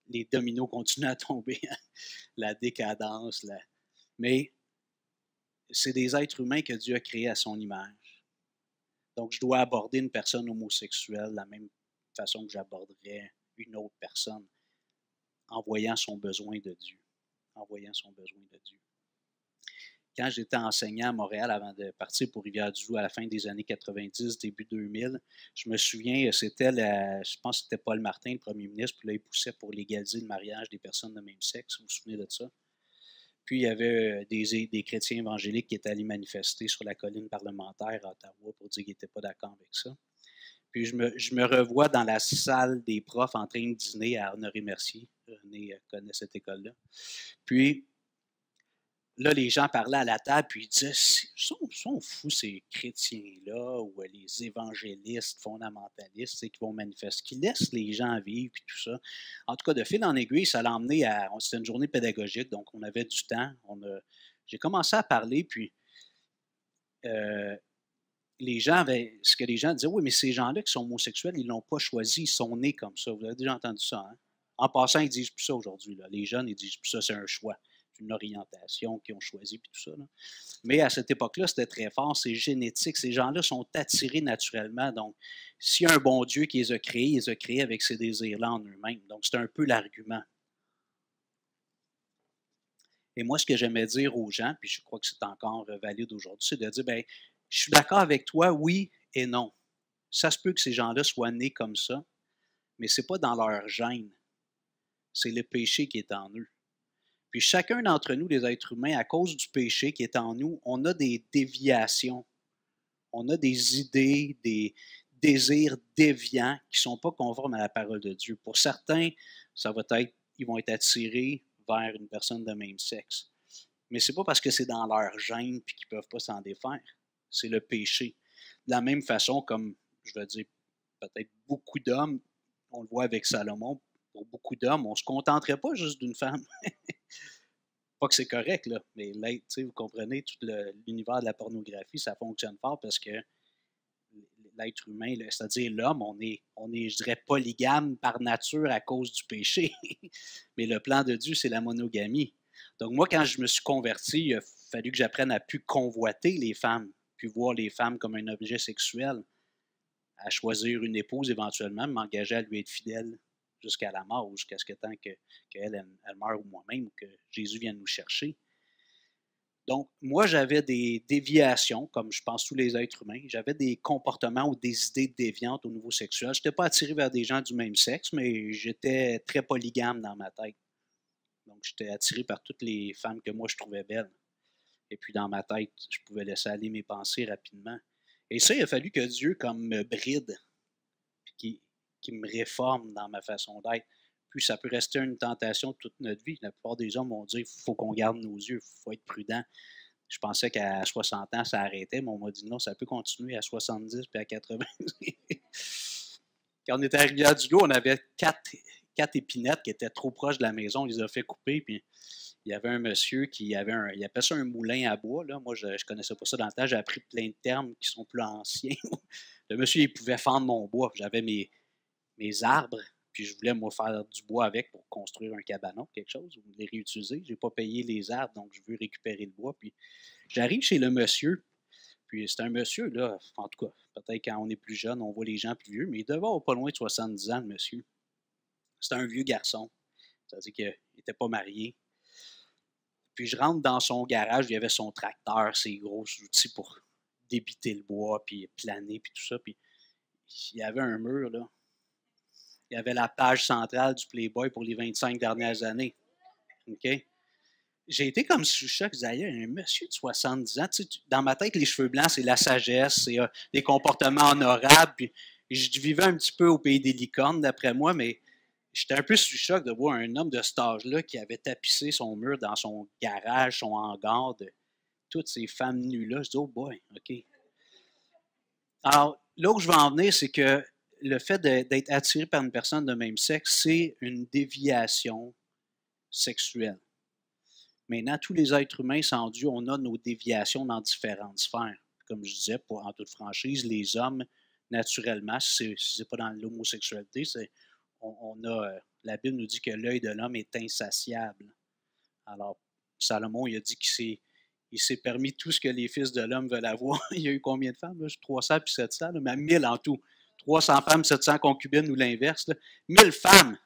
les dominos continuent à tomber, la décadence. Mais c'est des êtres humains que Dieu a créés à son image. Donc, je dois aborder une personne homosexuelle de la même façon que j'aborderais une autre personne, en voyant son besoin de Dieu. En voyant son besoin de Dieu. Quand j'étais enseignant à Montréal avant de partir pour Rivière-du-Loup à la fin des années 90, début 2000, je me souviens, je pense que c'était Paul Martin, le premier ministre, puis là, il poussait pour légaliser le mariage des personnes de même sexe. Vous vous souvenez de ça? Puis il y avait des chrétiens évangéliques qui étaient allés manifester sur la colline parlementaire à Ottawa pour dire qu'ils n'étaient pas d'accord avec ça. Puis je me revois dans la salle des profs en train de dîner à Honoré-Mercier. René connaît cette école-là. Puis là, les gens parlaient à la table, puis ils disaient, sont fous ces chrétiens-là, ou les évangélistes fondamentalistes qui vont manifester, qui laissent les gens vivre, puis tout ça. En tout cas, de fil en aiguille, ça l'a emmené à... C'était une journée pédagogique, donc on avait du temps. J'ai commencé à parler, puis ce que les gens disaient, oui, mais ces gens-là qui sont homosexuels, ils ne l'ont pas choisi, ils sont nés comme ça. Vous avez déjà entendu ça, hein? En passant, ils ne disent plus ça aujourd'hui. Les jeunes, ils disent plus ça, c'est un choix, c'est une orientation qu'ils ont choisi, puis tout ça. Là. Mais à cette époque-là, c'était très fort, c'est génétique. Ces gens-là sont attirés naturellement. Donc, s'il y a un bon Dieu qui les a créés, il les a créés avec ces désirs-là en eux-mêmes. Donc, c'est un peu l'argument. Et moi, ce que j'aimais dire aux gens, puis je crois que c'est encore valide aujourd'hui, c'est de dire, bien, je suis d'accord avec toi, oui et non. Ça se peut que ces gens-là soient nés comme ça, mais ce n'est pas dans leur gène. C'est le péché qui est en eux. Puis chacun d'entre nous, les êtres humains, à cause du péché qui est en nous, on a des déviations. On a des idées, des désirs déviants qui ne sont pas conformes à la parole de Dieu. Pour certains, ils vont être attirés vers une personne de même sexe. Mais ce n'est pas parce que c'est dans leur gène et qu'ils ne peuvent pas s'en défaire. C'est le péché. De la même façon, comme je veux dire, peut-être beaucoup d'hommes, on le voit avec Salomon, pour beaucoup d'hommes, on ne se contenterait pas juste d'une femme. Pas que c'est correct, là, mais vous comprenez, tout l'univers de la pornographie, ça fonctionne fort parce que l'être humain, c'est-à-dire l'homme, on est, je dirais, polygame par nature à cause du péché. Mais le plan de Dieu, c'est la monogamie. Donc moi, quand je me suis converti, il a fallu que j'apprenne à plus convoiter les femmes, puis voir les femmes comme un objet sexuel, à choisir une épouse éventuellement, m'engager à lui être fidèle jusqu'à la mort, ou jusqu'à ce que tant qu'elle meure ou moi-même, ou que Jésus vienne nous chercher. Donc, moi, j'avais des déviations, comme je pense tous les êtres humains. J'avais des comportements ou des idées déviantes au niveau sexuel. Je n'étais pas attiré vers des gens du même sexe, mais j'étais très polygame dans ma tête. Donc, j'étais attiré par toutes les femmes que moi, je trouvais belles. Et puis, dans ma tête, je pouvais laisser aller mes pensées rapidement. Et ça, il a fallu que Dieu, comme me bride, qui me réforme dans ma façon d'être. Puis ça peut rester une tentation toute notre vie. La plupart des hommes vont dire, il faut qu'on garde nos yeux, il faut être prudent. Je pensais qu'à 60 ans, ça arrêtait, mais on m'a dit non, ça peut continuer à 70 puis à 80. Quand on était à Rivière-du-Loup, on avait quatre épinettes qui étaient trop proches de la maison. On les a fait couper, puis il y avait un monsieur qui avait il appelait ça un moulin à bois. Là. Moi, je ne connaissais pas ça dans le temps. J'ai appris plein de termes qui sont plus anciens. Le monsieur, il pouvait fendre mon bois. J'avais mes arbres, puis je voulais, moi, faire du bois avec pour construire un cabanon, quelque chose, ou les réutiliser. Je n'ai pas payé les arbres, donc je veux récupérer le bois. Puis j'arrive chez le monsieur, puis c'est un monsieur, là, en tout cas, peut-être quand on est plus jeune, on voit les gens plus vieux, mais il devait avoir pas loin de 70 ans, le monsieur. C'était un vieux garçon, c'est-à-dire qu'il n'était pas marié. Puis je rentre dans son garage, il y avait son tracteur, ses gros outils pour débiter le bois, puis planer, puis tout ça. Puis il y avait un mur, là. Il y avait la page centrale du Playboy pour les 25 dernières années. OK? J'ai été comme sous choc. Je disais, un monsieur de 70 ans, tu sais, dans ma tête, les cheveux blancs, c'est la sagesse, c'est des comportements honorables. Puis je vivais un petit peu au pays des licornes, d'après moi, mais j'étais un peu sous choc de voir un homme de cet âge-là qui avait tapissé son mur dans son garage, son hangar, de toutes ces femmes nues-là. Je dis, oh boy, OK. Alors, là où je veux en venir, c'est que le fait d'être attiré par une personne de même sexe, c'est une déviation sexuelle. Maintenant, tous les êtres humains, sans Dieu, on a nos déviations dans différentes sphères. Comme je disais, en toute franchise, les hommes, naturellement, si ce n'est pas dans l'homosexualité, la Bible nous dit que l'œil de l'homme est insatiable. Alors, Salomon, il a dit qu'il s'est permis tout ce que les fils de l'homme veulent avoir. Il y a eu combien de femmes? Là? 300 puis 700, là, mais 1000 en tout. 300 femmes, 700 concubines ou l'inverse. 1000 femmes!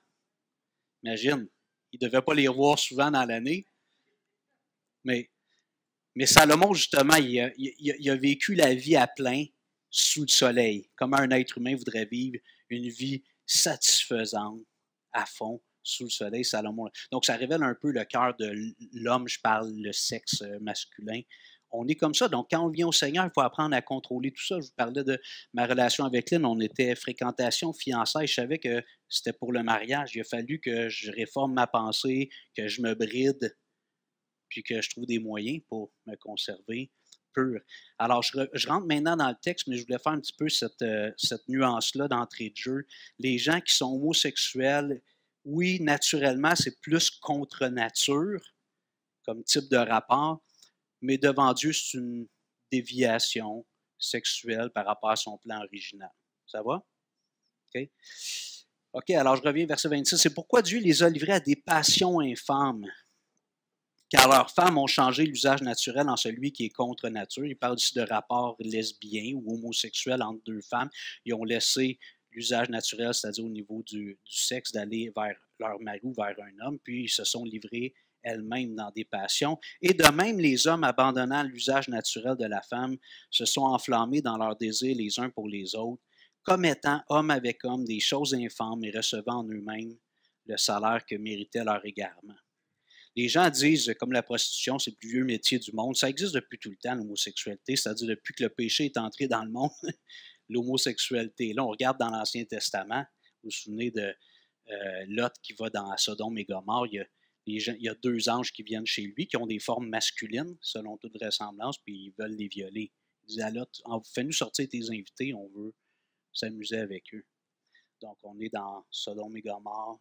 Imagine, il ne devait pas les revoir souvent dans l'année. Mais Salomon, justement, il a vécu la vie à plein sous le soleil. Comment un être humain voudrait vivre une vie satisfaisante à fond sous le soleil, Salomon. Donc, ça révèle un peu le cœur de l'homme, je parle le sexe masculin. On est comme ça. Donc, quand on vient au Seigneur, il faut apprendre à contrôler tout ça. Je vous parlais de ma relation avec Lynn. On était fréquentation, fiançailles. Je savais que c'était pour le mariage. Il a fallu que je réforme ma pensée, que je me bride, puis que je trouve des moyens pour me conserver pur. Alors, je rentre maintenant dans le texte, mais je voulais faire un petit peu cette nuance-là d'entrée de jeu. Les gens qui sont homosexuels, oui, naturellement, c'est plus contre nature comme type de rapport, mais devant Dieu, c'est une déviation sexuelle par rapport à son plan original. Ça va? OK? OK, alors je reviens verset 26. C'est pourquoi Dieu les a livrés à des passions infâmes, car leurs femmes ont changé l'usage naturel en celui qui est contre nature. Il parle ici de rapports lesbiens ou homosexuels entre deux femmes. Ils ont laissé l'usage naturel, c'est-à-dire au niveau du sexe, d'aller vers leur mari ou vers un homme, puis ils se sont livrés elles-mêmes dans des passions. Et de même, les hommes, abandonnant l'usage naturel de la femme, se sont enflammés dans leurs désirs les uns pour les autres, commettant homme avec homme des choses infâmes et recevant en eux-mêmes le salaire que méritait leur égarement. Les gens disent, comme la prostitution, c'est le plus vieux métier du monde. Ça existe depuis tout le temps, l'homosexualité, c'est-à-dire depuis que le péché est entré dans le monde, l'homosexualité. Là, on regarde dans l'Ancien Testament, vous vous souvenez de Lot qui va dans Sodome et Gomorrhe, il y a deux anges qui viennent chez lui, qui ont des formes masculines, selon toute vraisemblance, puis ils veulent les violer. Il dit à Lot, fais-nous sortir tes invités, on veut s'amuser avec eux. Donc, on est dans Sodome et Gomorrhe,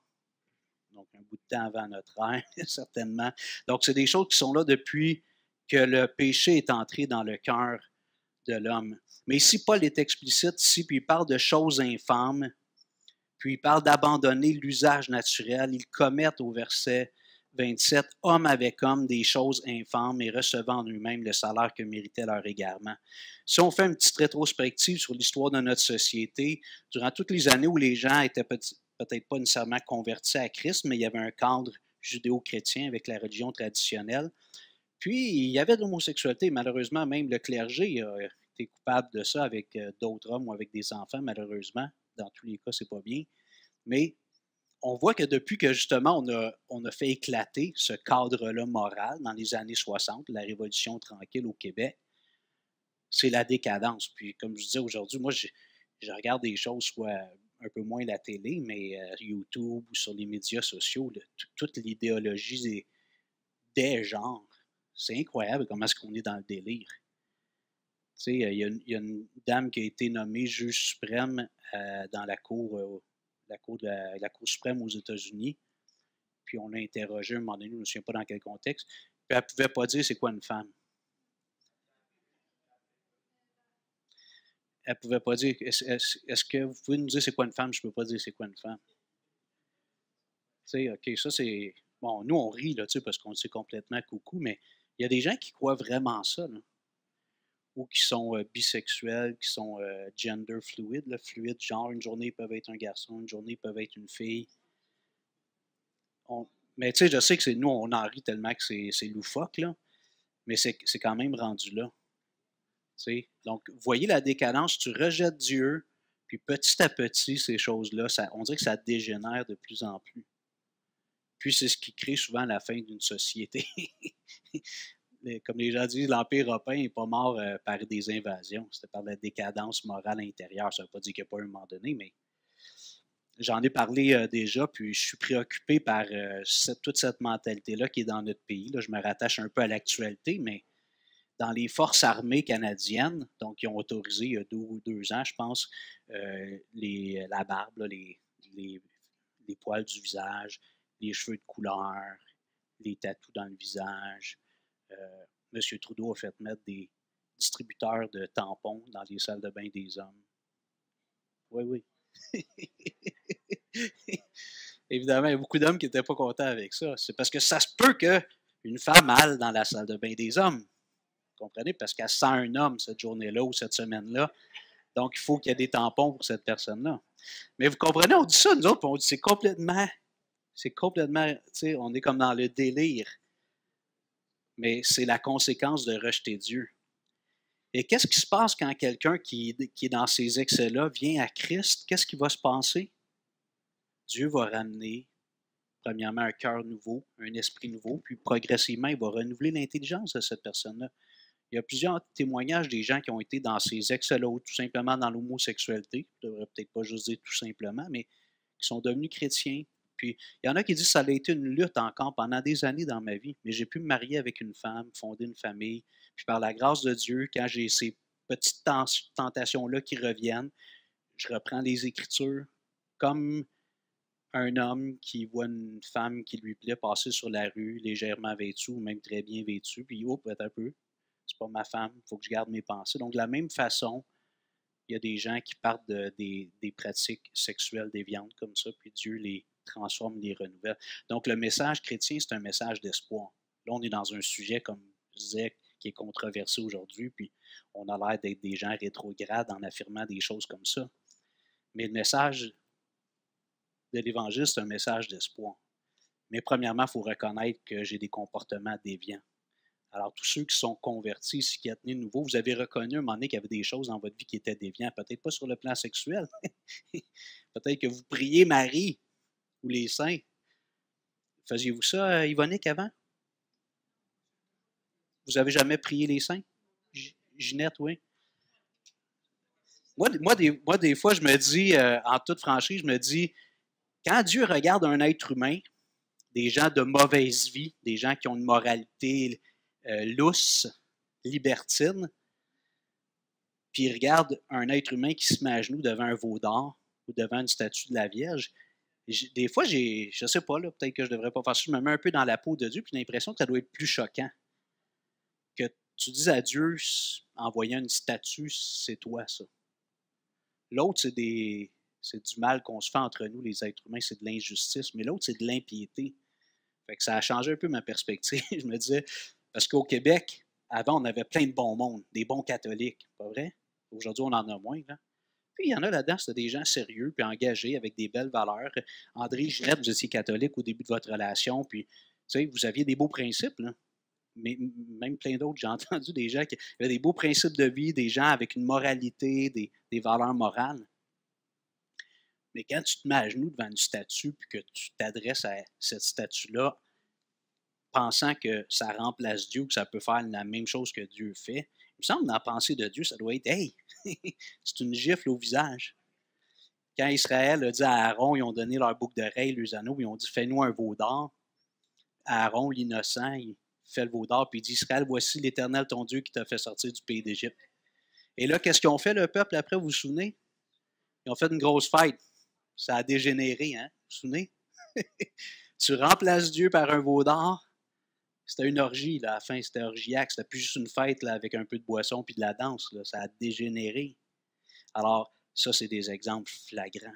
donc un bout de temps avant notre ère, certainement. Donc, c'est des choses qui sont là depuis que le péché est entré dans le cœur de l'homme. Mais ici, Paul est explicite ici, puis il parle de choses infâmes, puis il parle d'abandonner l'usage naturel. Ils commettent au verset 27, homme avec homme, des choses infâmes et recevant en eux-mêmes le salaire que méritait leur égarement. Si on fait une petite rétrospective sur l'histoire de notre société, durant toutes les années où les gens étaient peut-être pas nécessairement convertis à Christ, mais il y avait un cadre judéo-chrétien avec la religion traditionnelle. Puis, il y avait de l'homosexualité. Malheureusement, même le clergé a été coupable de ça avec d'autres hommes ou avec des enfants, malheureusement. Dans tous les cas, c'est pas bien. Mais on voit que depuis que justement on a fait éclater ce cadre-là moral dans les années 60, la Révolution tranquille au Québec, c'est la décadence. Puis comme je disais aujourd'hui, moi je regarde des choses soit un peu moins la télé, mais YouTube ou sur les médias sociaux, toute l'idéologie des genres. C'est incroyable comment est-ce qu'on est dans le délire. Tu sais, il y a une dame qui a été nommée juge suprême dans la cour suprême aux États-Unis. Puis on l'a interrogé à un moment donné, je ne me souviens pas dans quel contexte. Puis elle ne pouvait pas dire c'est quoi une femme. Elle ne pouvait pas dire est-ce que vous pouvez nous dire c'est quoi une femme? Je ne peux pas dire c'est quoi une femme. Tu sais, OK, ça c'est. Bon, nous on rit là, parce qu'on sait complètement coucou, mais il y a des gens qui croient vraiment ça, là. Ou qui sont bisexuels, qui sont gender fluid, là, fluide, genre une journée ils peuvent être un garçon, une journée ils peuvent être une fille. Mais tu sais, je sais que nous, on en rit tellement que c'est loufoque, là, mais c'est quand même rendu là. T'sais. Donc, vous voyez la décadence, tu rejettes Dieu, puis petit à petit, ces choses-là, on dirait que ça dégénère de plus en plus. Puis c'est ce qui crée souvent la fin d'une société. Comme les gens disent, l'Empire romain n'est pas mort par des invasions, c'était par la décadence morale intérieure. Ça ne veut pas dire qu'il n'y a pas un moment donné, mais j'en ai parlé déjà, puis je suis préoccupé par toute cette mentalité-là qui est dans notre pays. Là, je me rattache un peu à l'actualité, mais dans les forces armées canadiennes, donc ils ont autorisé il y a 2 ans, je pense, la barbe, là, les poils du visage, les cheveux de couleur, les tatous dans le visage. M. Trudeau a fait mettre des distributeurs de tampons dans les salles de bain des hommes. Oui, oui. Évidemment, il y a beaucoup d'hommes qui n'étaient pas contents avec ça. C'est parce que ça se peut qu'une femme aille dans la salle de bain des hommes. Vous comprenez? Parce qu'elle sent un homme cette journée-là ou cette semaine-là. Donc, il faut qu'il y ait des tampons pour cette personne-là. Mais vous comprenez, on dit ça, nous autres, on dit c'est complètement, tu sais, on est comme dans le délire. Mais c'est la conséquence de rejeter Dieu. Et qu'est-ce qui se passe quand quelqu'un qui est dans ces excès-là vient à Christ? Qu'est-ce qui va se passer? Dieu va ramener, premièrement, un cœur nouveau, un esprit nouveau, puis progressivement, il va renouveler l'intelligence de cette personne-là. Il y a plusieurs témoignages des gens qui ont été dans ces excès-là, tout simplement dans l'homosexualité. Je ne devrais peut-être pas juste dire tout simplement, mais qui sont devenus chrétiens. Puis, il y en a qui disent que ça a été une lutte encore pendant des années dans ma vie, mais j'ai pu me marier avec une femme, fonder une famille. Puis, par la grâce de Dieu, quand j'ai ces petites tentations-là qui reviennent, je reprends les Écritures comme un homme qui voit une femme qui lui plaît passer sur la rue, légèrement vêtue ou même très bien vêtue, puis oh, peut-être un peu, c'est pas ma femme, il faut que je garde mes pensées. Donc, de la même façon, il y a des gens qui partent des pratiques sexuelles déviantes comme ça, puis Dieu les transforme, les renouvelle. Donc, le message chrétien, c'est un message d'espoir. Là, on est dans un sujet, comme je disais, qui est controversé aujourd'hui, puis on a l'air d'être des gens rétrogrades en affirmant des choses comme ça. Mais le message de l'Évangile, c'est un message d'espoir. Mais premièrement, il faut reconnaître que j'ai des comportements déviants. Alors, tous ceux qui sont convertis, ceux qui êtes nés de nouveau, vous avez reconnu à un moment donné qu'il y avait des choses dans votre vie qui étaient déviantes. Peut-être pas sur le plan sexuel. Peut-être que vous priez Marie ou les saints. Faisiez-vous ça, Yvonique, avant? Vous n'avez jamais prié les saints? Ginette, oui. Moi, des fois, je me dis, en toute franchise, je me dis, quand Dieu regarde un être humain, des gens de mauvaise vie, des gens qui ont une moralité lousse, libertine, puis il regarde un être humain qui se met à genoux devant un veau d'or ou devant une statue de la Vierge. Des fois, je ne sais pas, peut-être que je ne devrais pas faire ça, je me mets un peu dans la peau de Dieu, puis j'ai l'impression que ça doit être plus choquant. Que tu dises à Dieu, en voyant une statue, c'est toi ça. L'autre, c'est du mal qu'on se fait entre nous, les êtres humains, c'est de l'injustice, mais l'autre, c'est de l'impiété. Fait que ça a changé un peu ma perspective. Je me disais, parce qu'au Québec, avant, on avait plein de bons mondes, des bons catholiques, pas vrai? Aujourd'hui, on en a moins. Là. Puis il y en a là-dedans, c'est des gens sérieux puis engagés avec des belles valeurs. André, Ginette, vous étiez catholique au début de votre relation, puis vous aviez des beaux principes, là. Mais même plein d'autres, j'ai entendu des gens qui avaient des beaux principes de vie, des gens avec une moralité, des valeurs morales. Mais quand tu te mets à genoux devant une statue puis que tu t'adresses à cette statue-là, pensant que ça remplace Dieu, que ça peut faire la même chose que Dieu fait, il me semble, dans la pensée de Dieu, ça doit être « Hey, c'est une gifle au visage. » Quand Israël a dit à Aaron, ils ont donné leur boucle d'oreille, leurs anneaux, ils ont dit, fais-nous un veau d'or. Aaron, l'innocent, il fait le veau d'or, puis il dit, Israël, voici l'Éternel, ton Dieu, qui t'a fait sortir du pays d'Égypte. Et là, qu'est-ce qu'ils ont fait, le peuple, après, vous vous souvenez? Ils ont fait une grosse fête. Ça a dégénéré, hein? Vous vous souvenez? Tu remplaces Dieu par un veau d'or. C'était une orgie, là, à la fin, c'était orgiaque. C'était plus juste une fête là, avec un peu de boisson puis de la danse. Là. Ça a dégénéré. Alors, ça, c'est des exemples flagrants.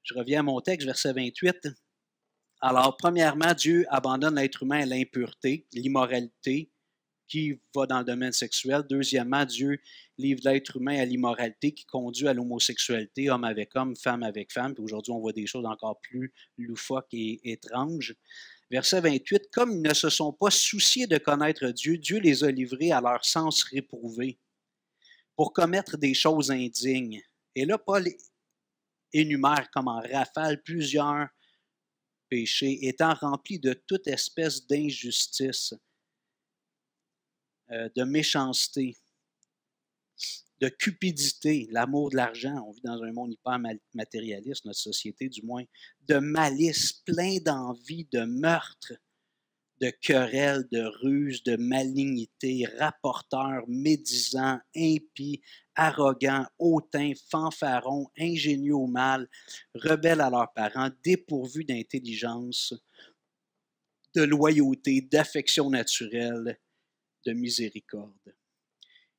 Je reviens à mon texte, verset 28. Alors, premièrement, Dieu abandonne l'être humain à l'impureté, l'immoralité, qui va dans le domaine sexuel. Deuxièmement, Dieu livre l'être humain à l'immoralité qui conduit à l'homosexualité, homme avec homme, femme avec femme. Puis aujourd'hui, on voit des choses encore plus loufoques et étranges. Verset 28, comme ils ne se sont pas souciés de connaître Dieu, Dieu les a livrés à leur sens réprouvé pour commettre des choses indignes. Et là, Paul énumère comme en rafale plusieurs péchés, étant remplis de toute espèce d'injustice, de méchanceté, de cupidité, l'amour de l'argent. On vit dans un monde hyper matérialiste, notre société du moins, de malice, plein d'envie, de meurtre, de querelles, de ruses, de malignité, rapporteurs, médisants, impies, arrogants, hautains, fanfarons, ingénieux au mal, rebelles à leurs parents, dépourvus d'intelligence, de loyauté, d'affection naturelle, de miséricorde.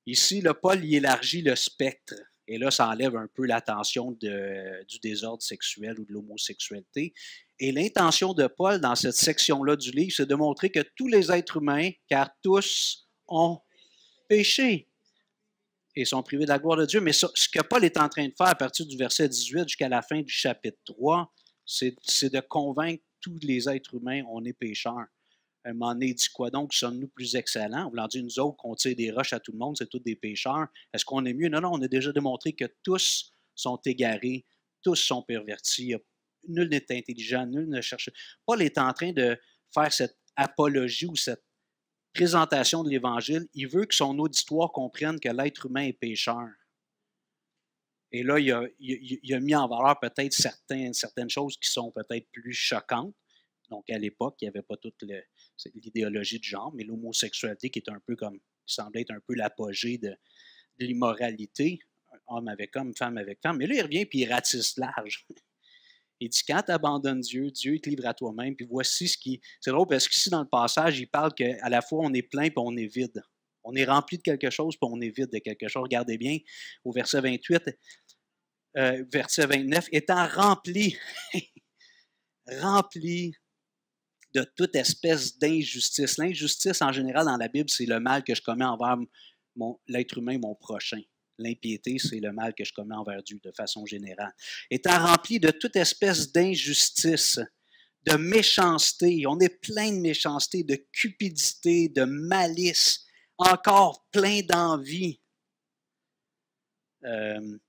Ici, le Paul y élargit le spectre, et là, ça enlève un peu l'attention du désordre sexuel ou de l'homosexualité. Et l'intention de Paul dans cette section-là du livre, c'est de montrer que tous les êtres humains, car tous ont péché et sont privés de la gloire de Dieu. Mais ce que Paul est en train de faire à partir du verset 18 jusqu'à la fin du chapitre 3, c'est de convaincre tous les êtres humains, on est pécheurs. Un moment donné, il dit quoi donc? Sommes-nous plus excellents? En voulant dire, nous autres, qu'on tire des roches à tout le monde, c'est tous des pécheurs. Est-ce qu'on est mieux? Non, non, on a déjà démontré que tous sont égarés, tous sont pervertis. Nul n'est intelligent, nul ne cherche. Paul est en train de faire cette apologie ou cette présentation de l'Évangile. Il veut que son auditoire comprenne que l'être humain est pécheur. Et là, il a mis en valeur peut-être certaines choses qui sont peut-être plus choquantes. Donc, à l'époque, il n'y avait pas toute l'idéologie de genre, mais l'homosexualité qui est un peu comme, qui semblait être un peu l'apogée de l'immoralité, homme avec homme, femme avec femme. Mais là, il revient et il ratisse large. Il dit, quand tu abandonnes Dieu, Dieu te livre à toi-même, puis voici ce qui... C'est drôle parce qu'ici, dans le passage, il parle qu'à la fois, on est plein et on est vide. On est rempli de quelque chose, puis on est vide de quelque chose. Regardez bien, au verset 28, verset 29, étant rempli, rempli de toute espèce d'injustice. L'injustice, en général, dans la Bible, c'est le mal que je commets envers l'être humain, mon prochain. L'impiété, c'est le mal que je commets envers Dieu, de façon générale. Étant rempli de toute espèce d'injustice, de méchanceté, on est plein de méchanceté, de cupidité, de malice, encore plein d'envie, de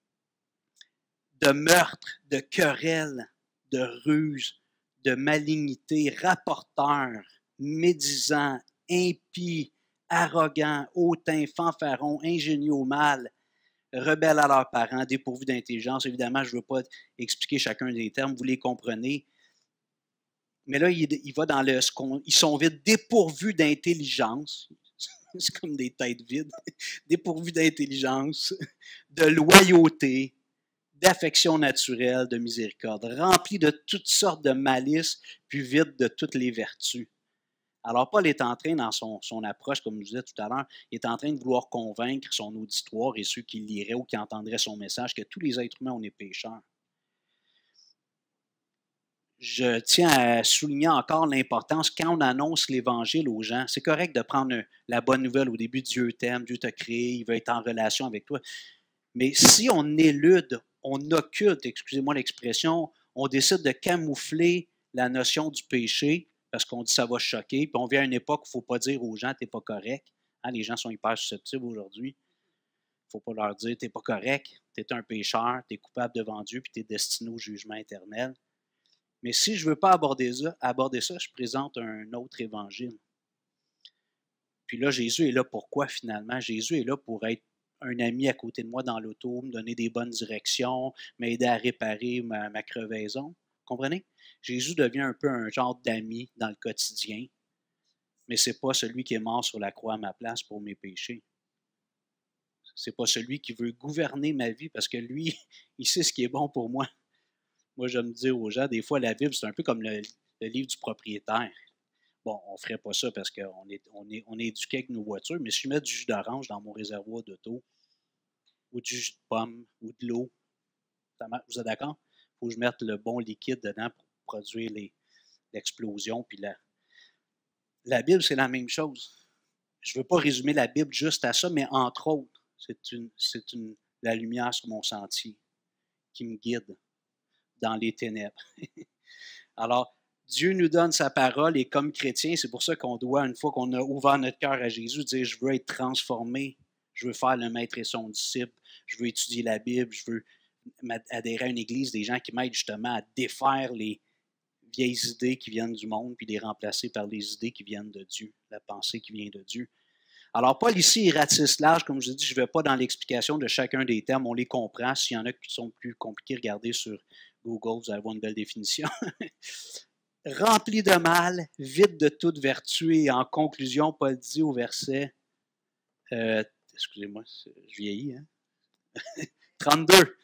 meurtre, de querelle, de ruse, de malignité, rapporteurs, médisants, impies, arrogants, hautains, fanfarons, ingénieux au mal, rebelles à leurs parents, dépourvus d'intelligence. Évidemment, je ne veux pas expliquer chacun des termes, vous les comprenez. Mais là, il va dans ils sont vides, dépourvus d'intelligence. C'est comme des têtes vides. Dépourvus d'intelligence, de loyauté, d'affection naturelle, de miséricorde, remplis de toutes sortes de malice, puis vide de toutes les vertus. Alors, Paul est en train, dans son approche, comme je disais tout à l'heure, il est en train de vouloir convaincre son auditoire et ceux qui liraient ou qui entendraient son message que tous les êtres humains, on est pécheurs. Je tiens à souligner encore l'importance, quand on annonce l'Évangile aux gens, c'est correct de prendre la bonne nouvelle au début, Dieu t'aime, Dieu t'a créé, il veut être en relation avec toi. Mais si on élude, on occulte, excusez-moi l'expression, on décide de camoufler la notion du péché, parce qu'on dit ça va choquer, puis on vient à une époque où il ne faut pas dire aux gens « t'es pas correct hein, ». Les gens sont hyper susceptibles aujourd'hui. Il ne faut pas leur dire « t'es pas correct, tu es un pécheur, tu es coupable devant Dieu, puis tu es destiné au jugement éternel ». Mais si je ne veux pas aborder ça, je présente un autre évangile. Puis là, Jésus est là pourquoi finalement? Jésus est là pour être un ami à côté de moi dans l'auto, me donner des bonnes directions, m'aider à réparer ma crevaison. Comprenez? Jésus devient un peu un genre d'ami dans le quotidien, mais ce n'est pas celui qui est mort sur la croix à ma place pour mes péchés. Ce n'est pas celui qui veut gouverner ma vie parce que lui, il sait ce qui est bon pour moi. Moi, j'aime dire aux gens, des fois, la Bible, c'est un peu comme le livre du propriétaire. Bon, on ne ferait pas ça parce qu'on est éduqué avec nos voitures, mais si je mets du jus d'orange dans mon réservoir d'auto, ou du jus de pomme, ou de l'eau, vous êtes d'accord? Il faut que je mette le bon liquide dedans pour produire l'explosion. Puis la Bible, c'est la même chose. Je ne veux pas résumer la Bible juste à ça, mais entre autres, c'est la lumière sur mon sentier qui me guide dans les ténèbres. Alors, Dieu nous donne sa parole et comme chrétien, c'est pour ça qu'on doit, une fois qu'on a ouvert notre cœur à Jésus, dire je veux être transformé, je veux faire le maître et son disciple, je veux étudier la Bible, je veux adhérer à une église, des gens qui m'aident justement à défaire les vieilles idées qui viennent du monde puis les remplacer par les idées qui viennent de Dieu, la pensée qui vient de Dieu. Alors, Paul ici, il ratisse large, comme je dis, je ne vais pas dans l'explication de chacun des termes, on les comprend. S'il y en a qui sont plus compliqués, regardez sur Google, vous allez avoir une belle définition. Rempli de mal, vide de toute vertu, et en conclusion, Paul dit au verset, excusez-moi, je vieillis, hein? 32.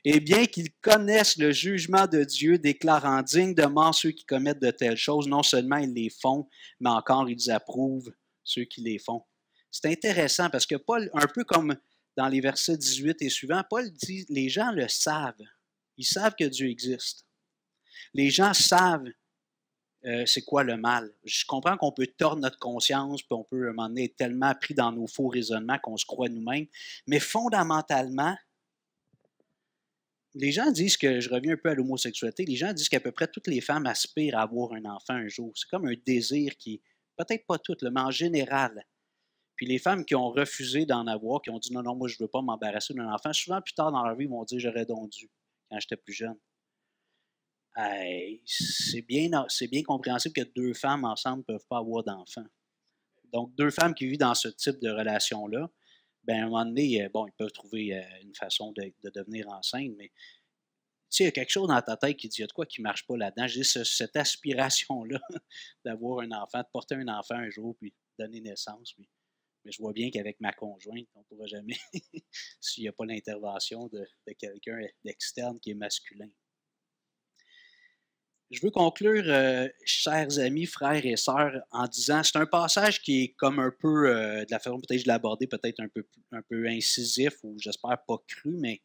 Et bien qu'ils connaissent le jugement de Dieu, déclarant dignes de mort ceux qui commettent de telles choses, non seulement ils les font, mais encore ils approuvent ceux qui les font. C'est intéressant parce que Paul, un peu comme dans les versets 18 et suivants, Paul dit, les gens le savent. Ils savent que Dieu existe. Les gens savent c'est quoi le mal. Je comprends qu'on peut tordre notre conscience, puis on peut à un moment donné être tellement pris dans nos faux raisonnements qu'on se croit nous-mêmes, mais fondamentalement, les gens disent que, je reviens un peu à l'homosexualité, les gens disent qu'à peu près toutes les femmes aspirent à avoir un enfant un jour. C'est comme un désir qui, peut-être pas toutes, mais en général. Puis les femmes qui ont refusé d'en avoir, qui ont dit non, non, moi je ne veux pas m'embarrasser d'un enfant, souvent plus tard dans leur vie, ils vont dire j'aurais donc dû quand j'étais plus jeune. Hey, c'est bien compréhensible que deux femmes ensemble ne peuvent pas avoir d'enfants. Donc, deux femmes qui vivent dans ce type de relation-là, ben, à un moment donné, bon, ils peuvent trouver une façon de devenir enceinte, mais tu sais, il y a quelque chose dans ta tête qui dit, il y a de quoi qui ne marche pas là-dedans. J'ai cette aspiration-là d'avoir un enfant, de porter un enfant un jour, puis donner naissance. Puis, mais je vois bien qu'avec ma conjointe, on ne pourra jamais, s'il n'y a pas l'intervention de quelqu'un d'externe qui est masculin. Je veux conclure, chers amis, frères et sœurs, en disant, c'est un passage qui est comme un peu, de la façon peut-être je l'ai abordé, peut-être un peu incisif ou j'espère pas cru, mais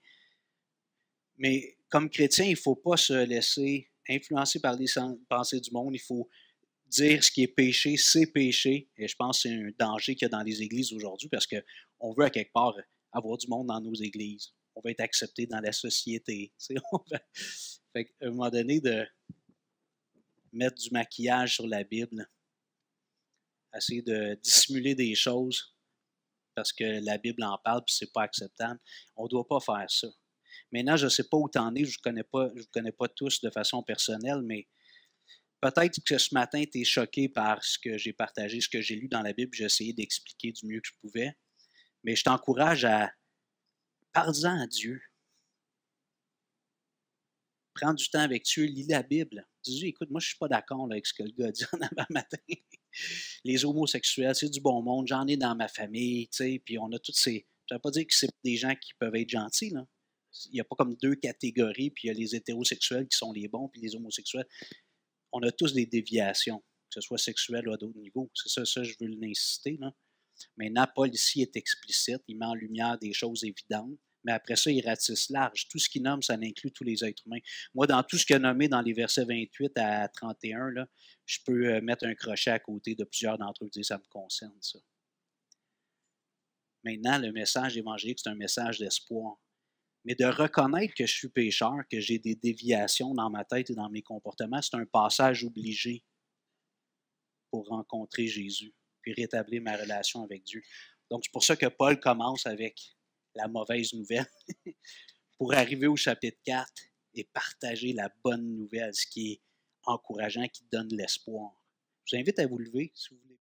comme chrétien, il ne faut pas se laisser influencer par les pensées du monde. Il faut dire ce qui est péché, c'est péché. Et je pense que c'est un danger qu'il y a dans les églises aujourd'hui parce qu'on veut à quelque part avoir du monde dans nos églises. On va être accepté dans la société. Tu sais, fait qu'à un moment donné, de mettre du maquillage sur la Bible, essayer de dissimuler des choses parce que la Bible en parle et ce n'est pas acceptable. On ne doit pas faire ça. Maintenant, je ne sais pas où tu en es, je ne vous connais pas tous de façon personnelle, mais peut-être que ce matin, tu es choqué par ce que j'ai partagé, ce que j'ai lu dans la Bible, j'ai essayé d'expliquer du mieux que je pouvais, mais je t'encourage à parler-en à Dieu. Prends du temps avec Dieu, lis la Bible. Dis-lui, écoute, moi, je ne suis pas d'accord avec ce que le gars a dit en avant matin. Les homosexuels, c'est du bon monde, j'en ai dans ma famille, tu sais, puis on a toutes ces. Ça ne veut pas dire que c'est des gens qui peuvent être gentils, là. Il n'y a pas comme deux catégories, puis il y a les hétérosexuels qui sont les bons, puis les homosexuels. On a tous des déviations, que ce soit sexuel ou à d'autres niveaux. C'est ça, je veux l'insister, là. Maintenant, Paul ici est explicite, il met en lumière des choses évidentes, mais après ça, il ratisse large. Tout ce qu'il nomme, ça inclut tous les êtres humains. Moi, dans tout ce qu'il a nommé dans les versets 28 à 31, là, je peux mettre un crochet à côté de plusieurs d'entre eux et dire ça me concerne, ça. Maintenant, le message évangélique, c'est un message d'espoir. Mais de reconnaître que je suis pécheur, que j'ai des déviations dans ma tête et dans mes comportements, c'est un passage obligé pour rencontrer Jésus, puis rétablir ma relation avec Dieu. Donc, c'est pour ça que Paul commence avec la mauvaise nouvelle, pour arriver au chapitre 4 et partager la bonne nouvelle, ce qui est encourageant, qui donne l'espoir. Je vous invite à vous lever, si vous voulez.